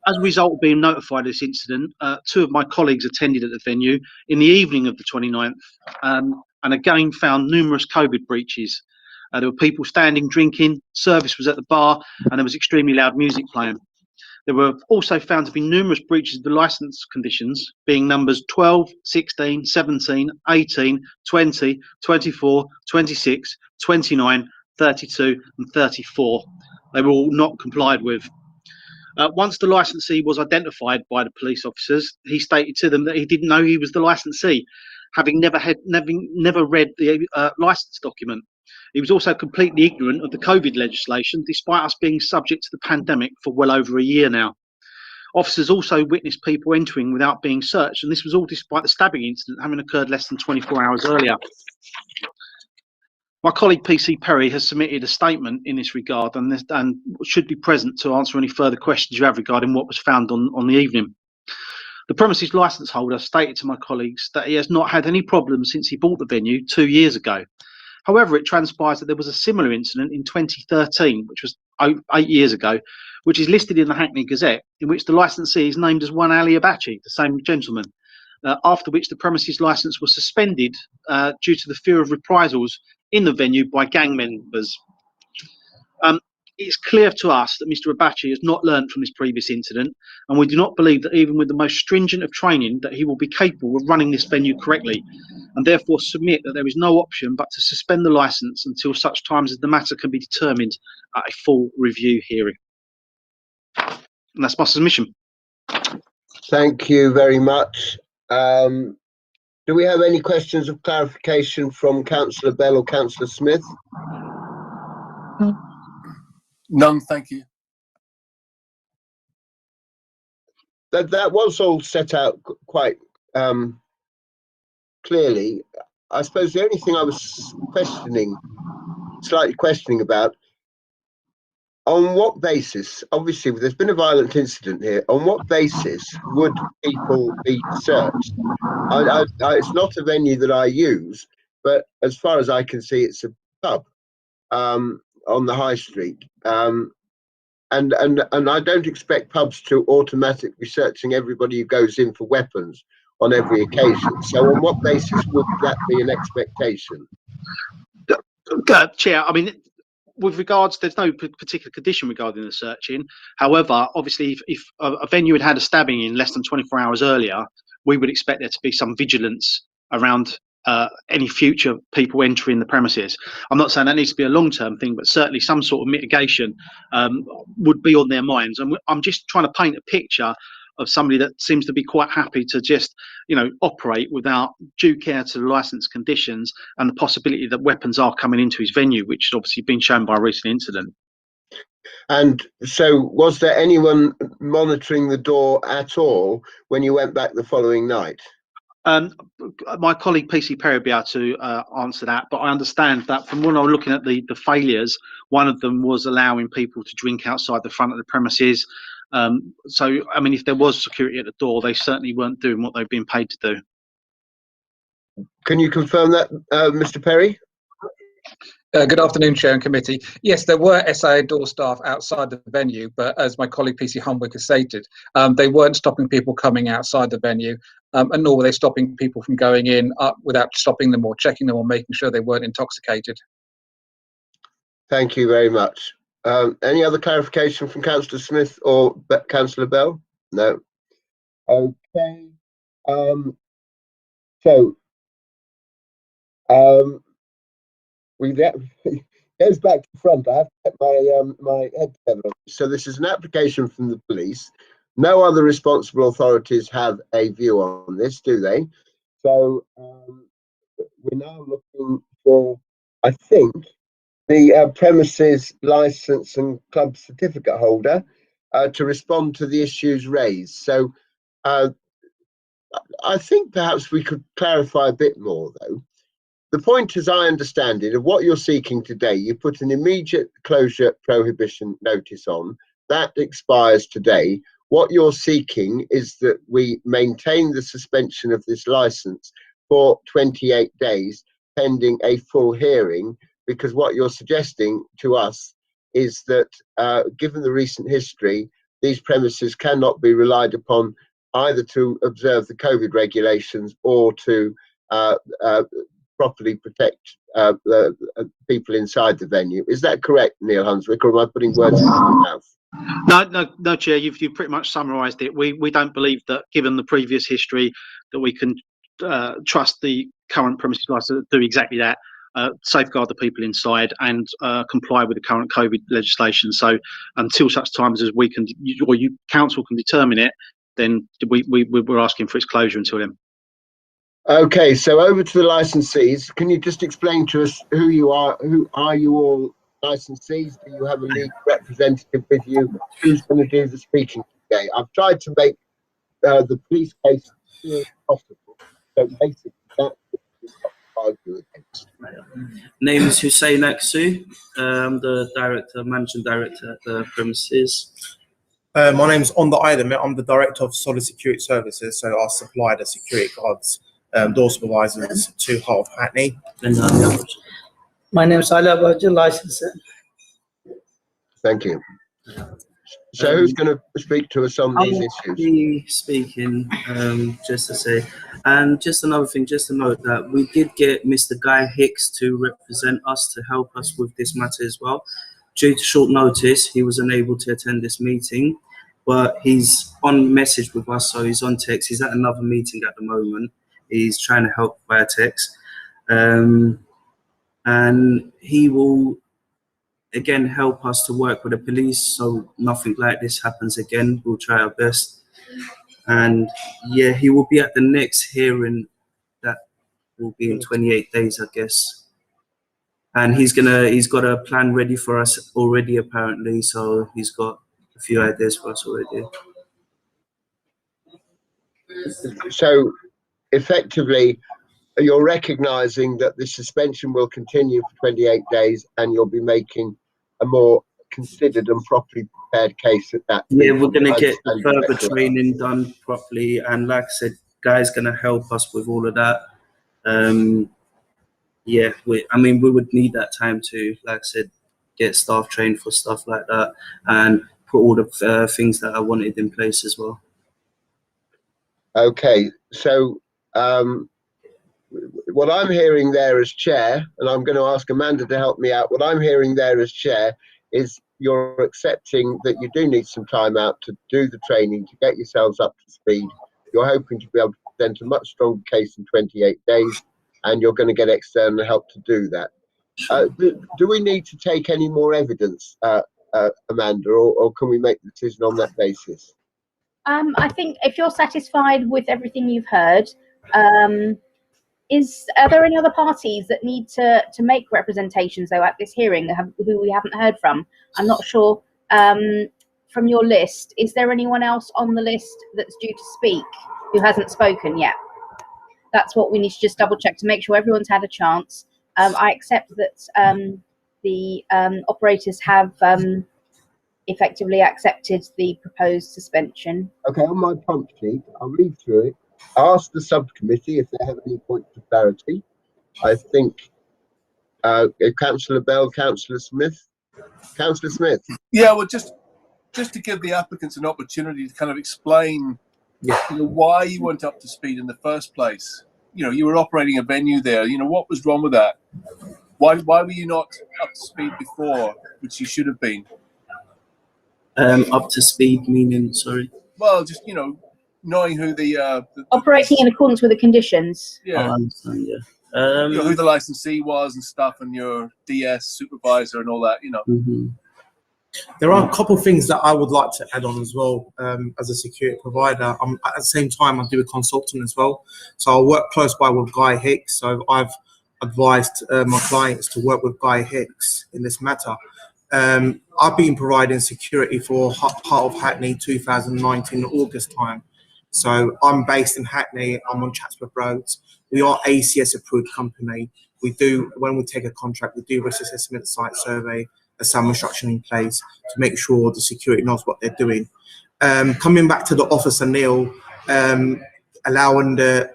As a result of being notified of this incident, two of my colleagues attended at the venue in the evening of the 29th and again found numerous COVID breaches. There were people standing, drinking, service was at the bar, and there was extremely loud music playing. There were also found to be numerous breaches of the licence conditions, being numbers 12, 16, 17, 18, 20, 24, 26, 29, 32 and 34. They were all not complied with. Once the licensee was identified by the police officers, he stated to them that he didn't know he was the licensee, having never read the licence document. He was also completely ignorant of the COVID legislation, despite us being subject to the pandemic for well over a year now. Officers also witnessed people entering without being searched, and this was all despite the stabbing incident having occurred less than 24 hours earlier. My colleague PC Perry has submitted a statement in this regard and should be present to answer any further questions you have regarding what was found on the evening. The premises licence holder stated to my colleagues that he has not had any problems since he bought the venue 2 years ago. However, it transpires that there was a similar incident in 2013, which was 8 years ago, which is listed in the Hackney Gazette, in which the licensee is named as one Ali Abachi, the same gentleman, after which the premises licence was suspended due to the fear of reprisals in the venue by gang members. It's clear to us that Mr. Abachi has not learned from this previous incident, and we do not believe that even with the most stringent of training that he will be capable of running this venue correctly, and therefore submit that there is no option but to suspend the licence until such times as the matter can be determined at a full review hearing. And that's my submission.
Thank you very much. Do we have any questions of clarification from Councillor Bell or Councillor Smith?
None, thank you.
That was all set out quite clearly. I suppose the only thing I was slightly questioning about, on what basis, obviously there's been a violent incident here, on what basis would people be searched? It's not a venue that I use, but as far as I can see, it's a pub on the high street. And I don't expect pubs to automatically be searching everybody who goes in for weapons on every occasion. So on what basis would that be an expectation?
Chair, I mean, with regards, there's no particular condition regarding the searching. However, obviously, if a venue had a stabbing in less than 24 hours earlier, we would expect there to be some vigilance around any future people entering the premises. I'm not saying that needs to be a long-term thing, but certainly some sort of mitigation would be on their minds. And I'm just trying to paint a picture of somebody that seems to be quite happy to just, operate without due care to the licence conditions and the possibility that weapons are coming into his venue, which has obviously been shown by a recent incident.
And so was there anyone monitoring the door at all when you went back the following night?
My colleague PC Perry will be able to answer that, but I understand that from when I was looking at the failures, one of them was allowing people to drink outside the front of the premises. So, I mean, if there was security at the door, they certainly weren't doing what they've been paid to do.
Can you confirm that, Mr. Perry?
Good afternoon, Chair and Committee. Yes, there were SIA door staff outside the venue, but as my colleague PC Humwick has stated, they weren't stopping people coming outside the venue, and nor were they stopping people from going in without stopping them or checking them or making sure they weren't intoxicated.
Thank you very much. Any other clarification from Councillor Smith or Councillor Bell? No. Okay. It goes back to front. I have to get my head together. So this is an application from the police. No other responsible authorities have a view on this, do they? So we're now looking for, I think, the premises license and club certificate holder to respond to the issues raised. So I think perhaps we could clarify a bit more, though. The point, as I understand it, of what you're seeking today, you put an immediate closure prohibition notice on. That expires today. What you're seeking is that we maintain the suspension of this license for 28 days, pending a full hearing, because what you're suggesting to us is that, given the recent history, these premises cannot be relied upon either to observe the COVID regulations or to properly protect people inside the venue. Is that correct, Neil Hunswick, or am I putting words in your mouth?
No, Chair, you've pretty much summarised it. We don't believe that, given the previous history, that we can trust the current premises license to do exactly that, safeguard the people inside and comply with the current COVID legislation. So until such times as we can, or you council can determine it, then we're asking for its closure until then.
Okay, so over to the licensees. Can you just explain to us who you are? Who are you all licensees? Do you have a legal representative with you? Who's going to do the speaking today? I've tried to make the police case as clear as possible. So basically, that's what we've got to argue against.
Name is Hussein Aksu. I'm the managing director at the premises.
My name's On the Island. I'm the director of Solid Security Services, so I supply the security guards, door supervisors to Heart of Hackney.
My name is Ali Abajir, licensor.
Thank you. So who's going to speak to us on these issues?
I'll be speaking, just to say, and just another thing, just to note that we did get Mr. Guy Hicks to represent us, to help us with this matter as well. Due to short notice, he was unable to attend this meeting, but he's on message with us, so he's on text. He's at another meeting at the moment. He's trying to help via text. And he will, again, help us to work with the police so nothing like this happens again. We'll try our best. And yeah, he will be at the next hearing that will be in 28 days, I guess. And he's got a plan ready for us already, apparently. So he's got a few ideas for us already.
So effectively, you're recognising that the suspension will continue for 28 days and you'll be making a more considered and properly prepared case at that.
Yeah, we're going to
I
get
understand
further
correctly.
training done properly, and like I said, Guy's going to help us with all of that. Yeah, we would need that time to, like I said, get staff trained for stuff like that and put all the things that I wanted in place as well.
Okay, so what I'm hearing there as chair, and I'm going to ask Amanda to help me out, what I'm hearing there as chair is you're accepting that you do need some time out to do the training, to get yourselves up to speed. You're hoping to be able to present a much stronger case in 28 days, and you're going to get external help to do that. Do we need to take any more evidence, Amanda, or can we make the decision on that basis?
I think if you're satisfied with everything you've heard, are there any other parties that need to make representations though at this hearing who we haven't heard from? I'm not sure. From your list, is there anyone else on the list that's due to speak who hasn't spoken yet? That's what we need to just double check to make sure everyone's had a chance. I accept that the operators have effectively accepted the proposed suspension.
Okay, on my prompt sheet, I'll read through it. Ask the subcommittee if they have any points of clarity. I think Councillor Bell, Councillor Smith. Councillor Smith.
Yeah, well, just to give the applicants an opportunity to kind of explain why you weren't up to speed in the first place. You were operating a venue there. What was wrong with that? Why were you not up to speed before, which you should have been?
Up to speed meaning, sorry?
Well, just, knowing who the
operating in accordance with the conditions.
Yeah.
I understand, yeah.
Who the licensee was and stuff, and your DS supervisor and all that,
Mm-hmm.
There are a couple of things that I would like to add on as well. As a security provider, at the same time I do a consultant as well, so I work close by with Guy Hicks. So I've advised my clients to work with Guy Hicks in this matter. I've been providing security for Heart of Hackney 2019 August time. So I'm based in Hackney. I'm on Chatsworth Road. We are ACS approved company. We do, when we take a contract, we do risk assessment, site survey, a SAM instruction in place to make sure the security knows what they're doing. Coming back to the officer Neil, allowing the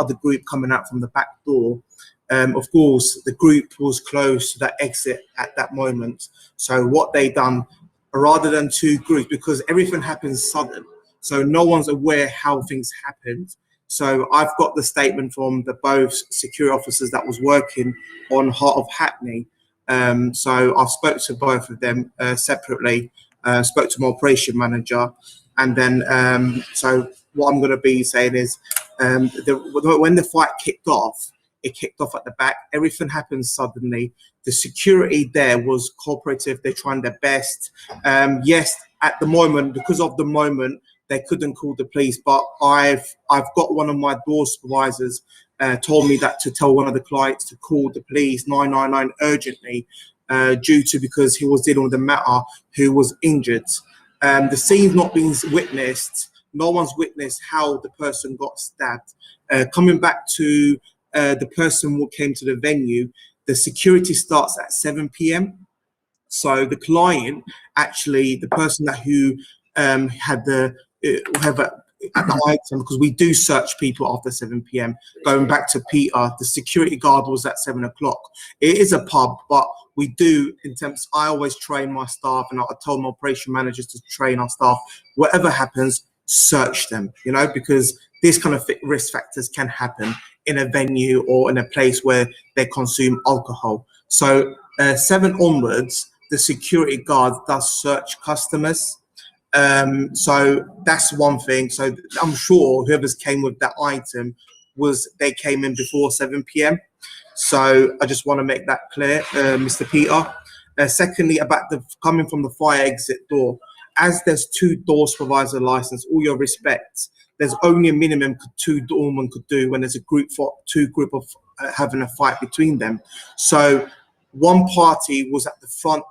other group coming out from the back door. Of course, the group was close to that exit at that moment. So what they done, rather than two groups, because everything happens sudden, so no one's aware how things happened. So I've got the statement from the both security officers that was working on Heart of Hackney. So I spoke to both of them separately, spoke to my operation manager, and then so what I'm going to be saying is when the fight kicked off, it kicked off at the back. Everything happened suddenly. The security there was cooperative. They're trying their best. Yes, at the moment, because of the moment, they couldn't call the police. But I've got one of my door supervisors told me that to tell one of the clients to call the police 999 urgently, because he was dealing with a matter who was injured. The scene's not been witnessed. No one's witnessed how the person got stabbed. Coming back to the person who came to the venue, the security starts at 7 p.m. So the client, actually, the person who had the at the item, because we do search people after 7 p.m. Going back to Peter, the security guard was at 7 o'clock. It is a pub, but we do, in terms, I always train my staff, and I told my operation managers to train our staff. Whatever happens, search them, because these kind of risk factors can happen in a venue or in a place where they consume alcohol. So 7 onwards, the security guard does search customers. So that's one thing. So I'm sure whoever's came with that item they came in before 7 p.m. So I just want to make that clear, Mr. Peter. Secondly, about coming from the fire exit door, as there's 2 door supervisor license, all your respects, there's only a minimum 2 doormen could do when there's a group of having a fight between them. So one party was at the front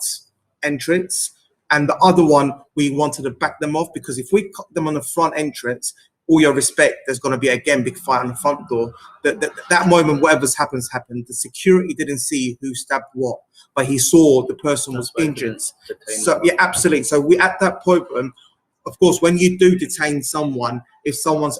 entrance, and the other one, we wanted to back them off, because if we cut them on the front entrance, all your respect, there's going to be again big fight on the front door. That moment, whatever's happened. The security didn't see who stabbed what, but he saw the person was injured. So yeah, absolutely. So we at that point, of course, when you do detain someone, if someone's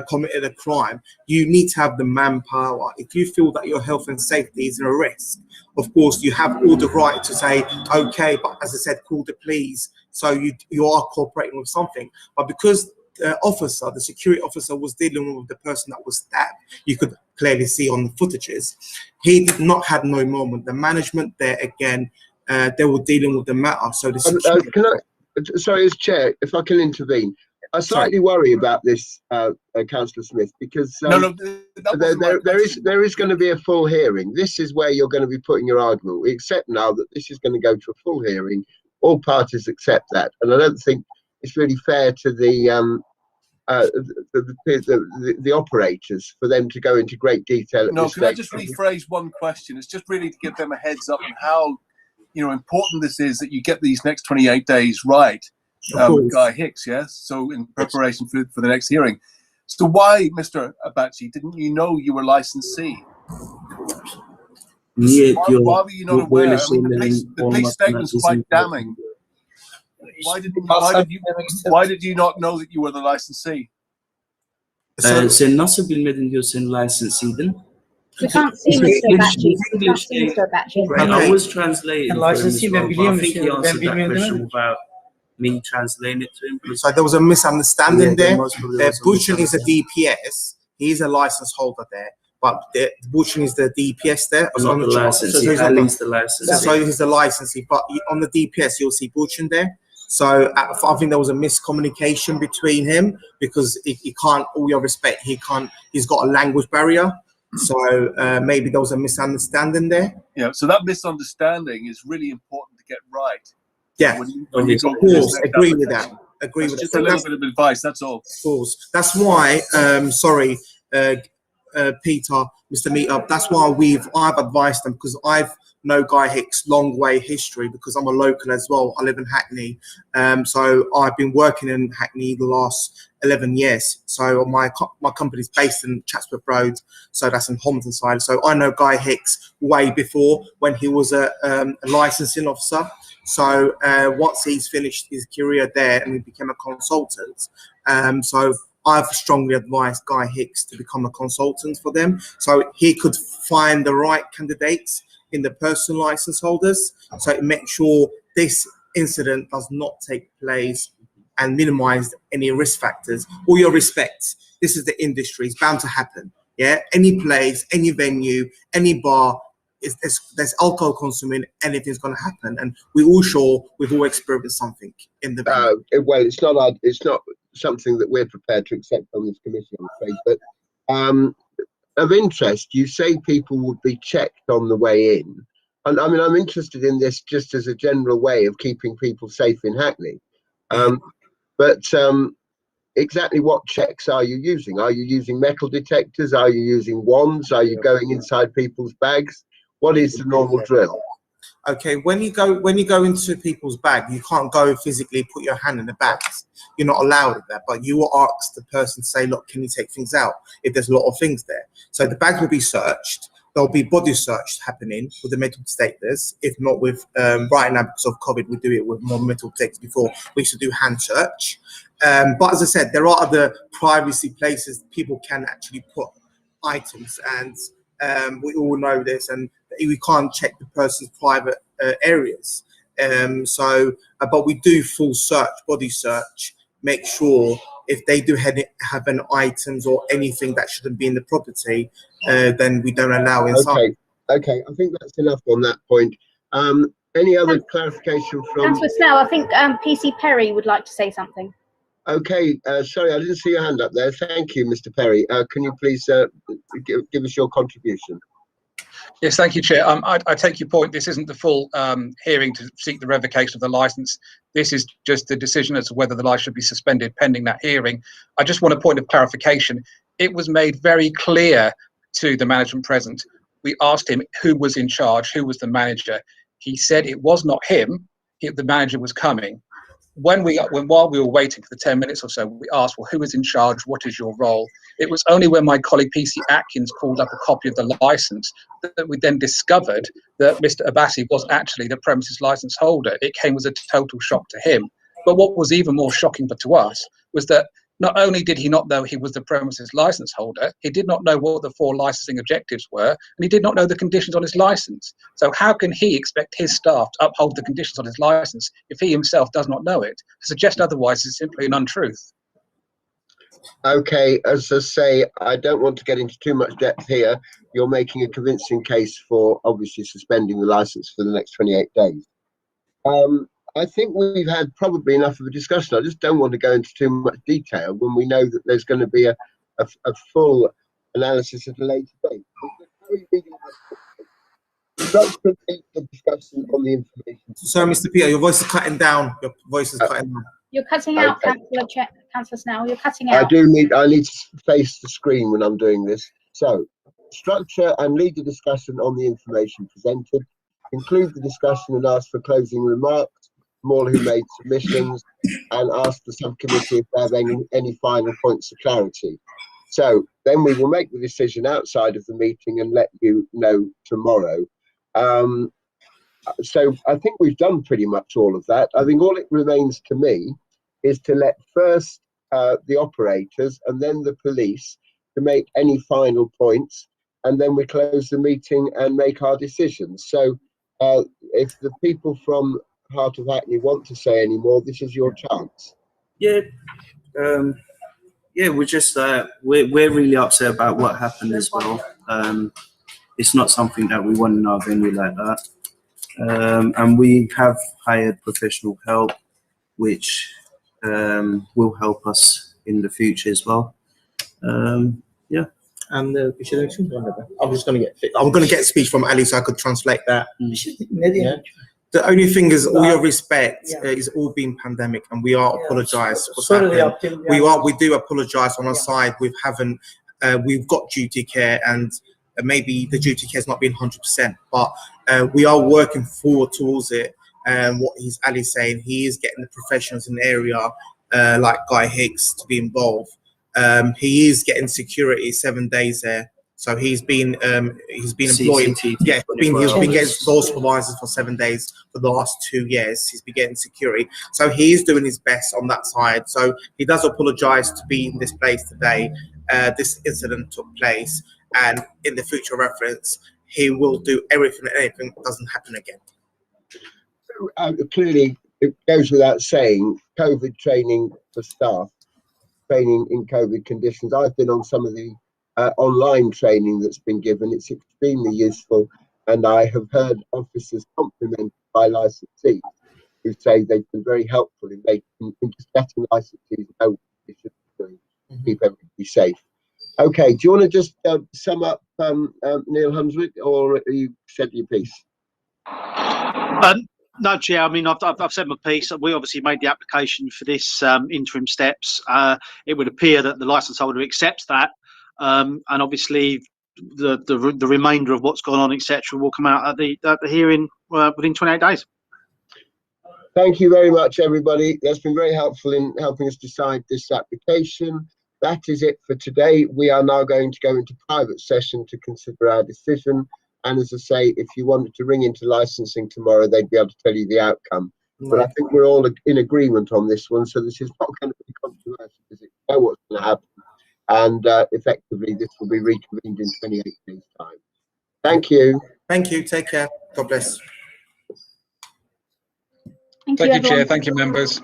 committed a crime, you need to have the manpower. If you feel that your health and safety is at risk, of course, you have all the right to say, okay, but as I said, call the police. So you are cooperating with something. But because the security officer was dealing with the person that was stabbed, you could clearly see on the footages, he did not have no moment. The management there, again, they were dealing with the matter. So the security...
Sorry, as chair, if I can intervene, I slightly worry about this, Councillor Smith, because there is going to be a full hearing. This is where you're going to be putting your argument. We accept now that this is going to go to a full hearing. All parties accept that, and I don't think it's really fair to the operators for them to go into great detail.
No, can I just rephrase one question? It's just really to give them a heads up on how important this is that you get these next 28 days right with Guy Hicks, yes? So in preparation for the next hearing. So why, Mr. Abachi, didn't you know you were licensee? Why were you not aware? I mean, the police statement's quite damning. Why did you not know that you were the licensee?
Sen nasıl bilmedin diyor sen licensee'ydin?
We can't see Mr. Abachi. We can't see Mr. Abachi.
I was translating for him as well, but I think he answered that question without me translating it to him.
So there was a misunderstanding there. Butchen is a DPS. He's a license holder there. But Butchen is the DPS there.
Not the licensee. Ali's the licensee.
So he's the licensee. But on the DPS, you'll see Butchen there. So I think there was a miscommunication between him because he can't, all your respect, he's got a language barrier. So maybe there was a misunderstanding there.
Yeah, so that misunderstanding is really important to get right.
Yeah, of course, agree with that. Agree with that.
Just a little bit of advice, that's all.
Of course. That's why, sorry, Peter, Mr. Meetup, that's why I've advised them, because I've know Guy Hicks' long way history, because I'm a local as well. I live in Hackney. So I've been working in Hackney the last 11 years. So my company's based in Chatsworth Road. So that's in Homerton side. So I know Guy Hicks way before when he was a licensing officer. So once he's finished his career there and he became a consultant, so I've strongly advised Guy Hicks to become a consultant for them. So he could find the right candidates in the personal license holders, so to make sure this incident does not take place and minimize any risk factors. All your respect, this is the industry, it's bound to happen. Yeah, any place, any venue, any bar, there's alcohol consuming, anything's going to happen, and we're all sure we've all experienced something in the venue.
Well, it's not something that we're prepared to accept on this committee, I'm afraid, but of interest, you say people would be checked on the way in. And I mean, I'm interested in this just as a general way of keeping people safe in Hackney. But exactly what checks are you using? Are you using metal detectors? Are you using wands? Are you going inside people's bags? What is the normal drill?
Okay, when you go into people's bag, you can't go physically put your hand in the bags. You're not allowed at that, but you will ask the person to say, look, can you take things out if there's a lot of things there? So the bags will be searched. There'll be body search happening with the metal detectors. If not with, right now because of COVID, we do it with more metal detectors. Before we used to do hand search. But as I said, there are other privacy places people can actually put items, and we all know this, and we can't check the person's private areas. But we do full search, body search, make sure if they do have any items or anything that shouldn't be in the property, then we don't allow inside.
Okay, I think that's enough on that point. Any other clarification from...
Councillor Snell, I think PC Perry would like to say something.
Okay, sorry, I didn't see your hand up there. Thank you, Mr. Perry. Can you please give us your contribution?
Yes, thank you, Chair. I take your point. This isn't the full hearing to seek the revocation of the licence. This is just the decision as to whether the licence should be suspended pending that hearing. I just want a point of clarification. It was made very clear to the management present. We asked him who was in charge, who was the manager. He said it was not him. The manager was coming. while we were waiting for the 10 minutes or so, we asked, well, who is in charge? What is your role? It was only when my colleague PC Atkins called up a copy of the license that we then discovered that Mr. Abbasi was actually the premises license holder. It came as a total shock to him. But what was even more shocking to us was that not only did he not know he was the premises license holder, he did not know what the 4 licensing objectives were, and he did not know the conditions on his license. So how can he expect his staff to uphold the conditions on his license if he himself does not know it? To suggest otherwise is simply an untruth.
Okay, as I say, I don't want to get into too much depth here. You're making a convincing case for obviously suspending the license for the next 28 days. I think we've had probably enough of a discussion. I just don't want to go into too much detail when we know that there's going to be a full analysis at a later date. Structure the discussion on the information.
So, Mr. Peter, your voice is cutting down. Your voice is cutting down.
You're cutting out,
Okay.
Councillor Snell. You're cutting out.
I need to face the screen when I'm doing this. So, structure and lead the discussion on the information presented. Include the discussion and ask for closing remarks from all who made submissions, and ask the subcommittee if they have any final points of clarity. So then we will make the decision outside of the meeting and let you know tomorrow. So I think we've done pretty much all of that. I think all it remains to me is to let first the operators and then the police to make any final points, and then we close the meeting and make our decisions. So if the people from Heart of Hackney want to say any more, this is your chance.
Yeah, we're just we're really upset about what happened as well. It's not something that we want to know of any like that. And we have hired professional help, which will help us in the future as well. Yeah.
And I'm just going to get a speech from Ali so I could translate that. Yeah. The only thing is, all your respect, is all been pandemic, and we are apologise. We do apologise on our side. We've got duty care, and maybe the duty care has not been 100%, but we are working forward towards it. And what Ali's saying, he is getting the professionals in the area, like Guy Hicks, to be involved. He is getting security 7 days there. So he's been employed. He's been getting door supervisors for 7 days for the last 2 years. He's been getting security. So he is doing his best on that side. So he does apologise to be in this place today. This incident took place, and in the future reference, he will do everything that anything doesn't happen again.
Clearly, it goes without saying, COVID training for staff, training in COVID conditions. I've been on some of the online training that's been given. It's extremely useful, and I have heard officers complimented by licensees who say they've been very helpful in just letting licensees know what they should be doing to keep everybody safe. Okay, do you want to just sum up, Neil Hunswick, or you said your piece?
No, Chair. I mean, I've said my piece. We obviously made the application for this interim steps. It would appear that the licence holder accepts that, and obviously the remainder of what's gone on, etc., will come out at the hearing within 28 days.
Thank you very much, everybody. That's been very helpful in helping us decide this application. That is it for today. We are now going to go into private session to consider our decision. And as I say, if you wanted to ring into licensing tomorrow, they'd be able to tell you the outcome. But I think we're all in agreement on this one, so this is not going to be controversial, because we know what's going to happen. And effectively, this will be reconvened in 28 days' time. Thank you.
Thank you. Take care. God bless.
Thank you, Chair. Thank you, members.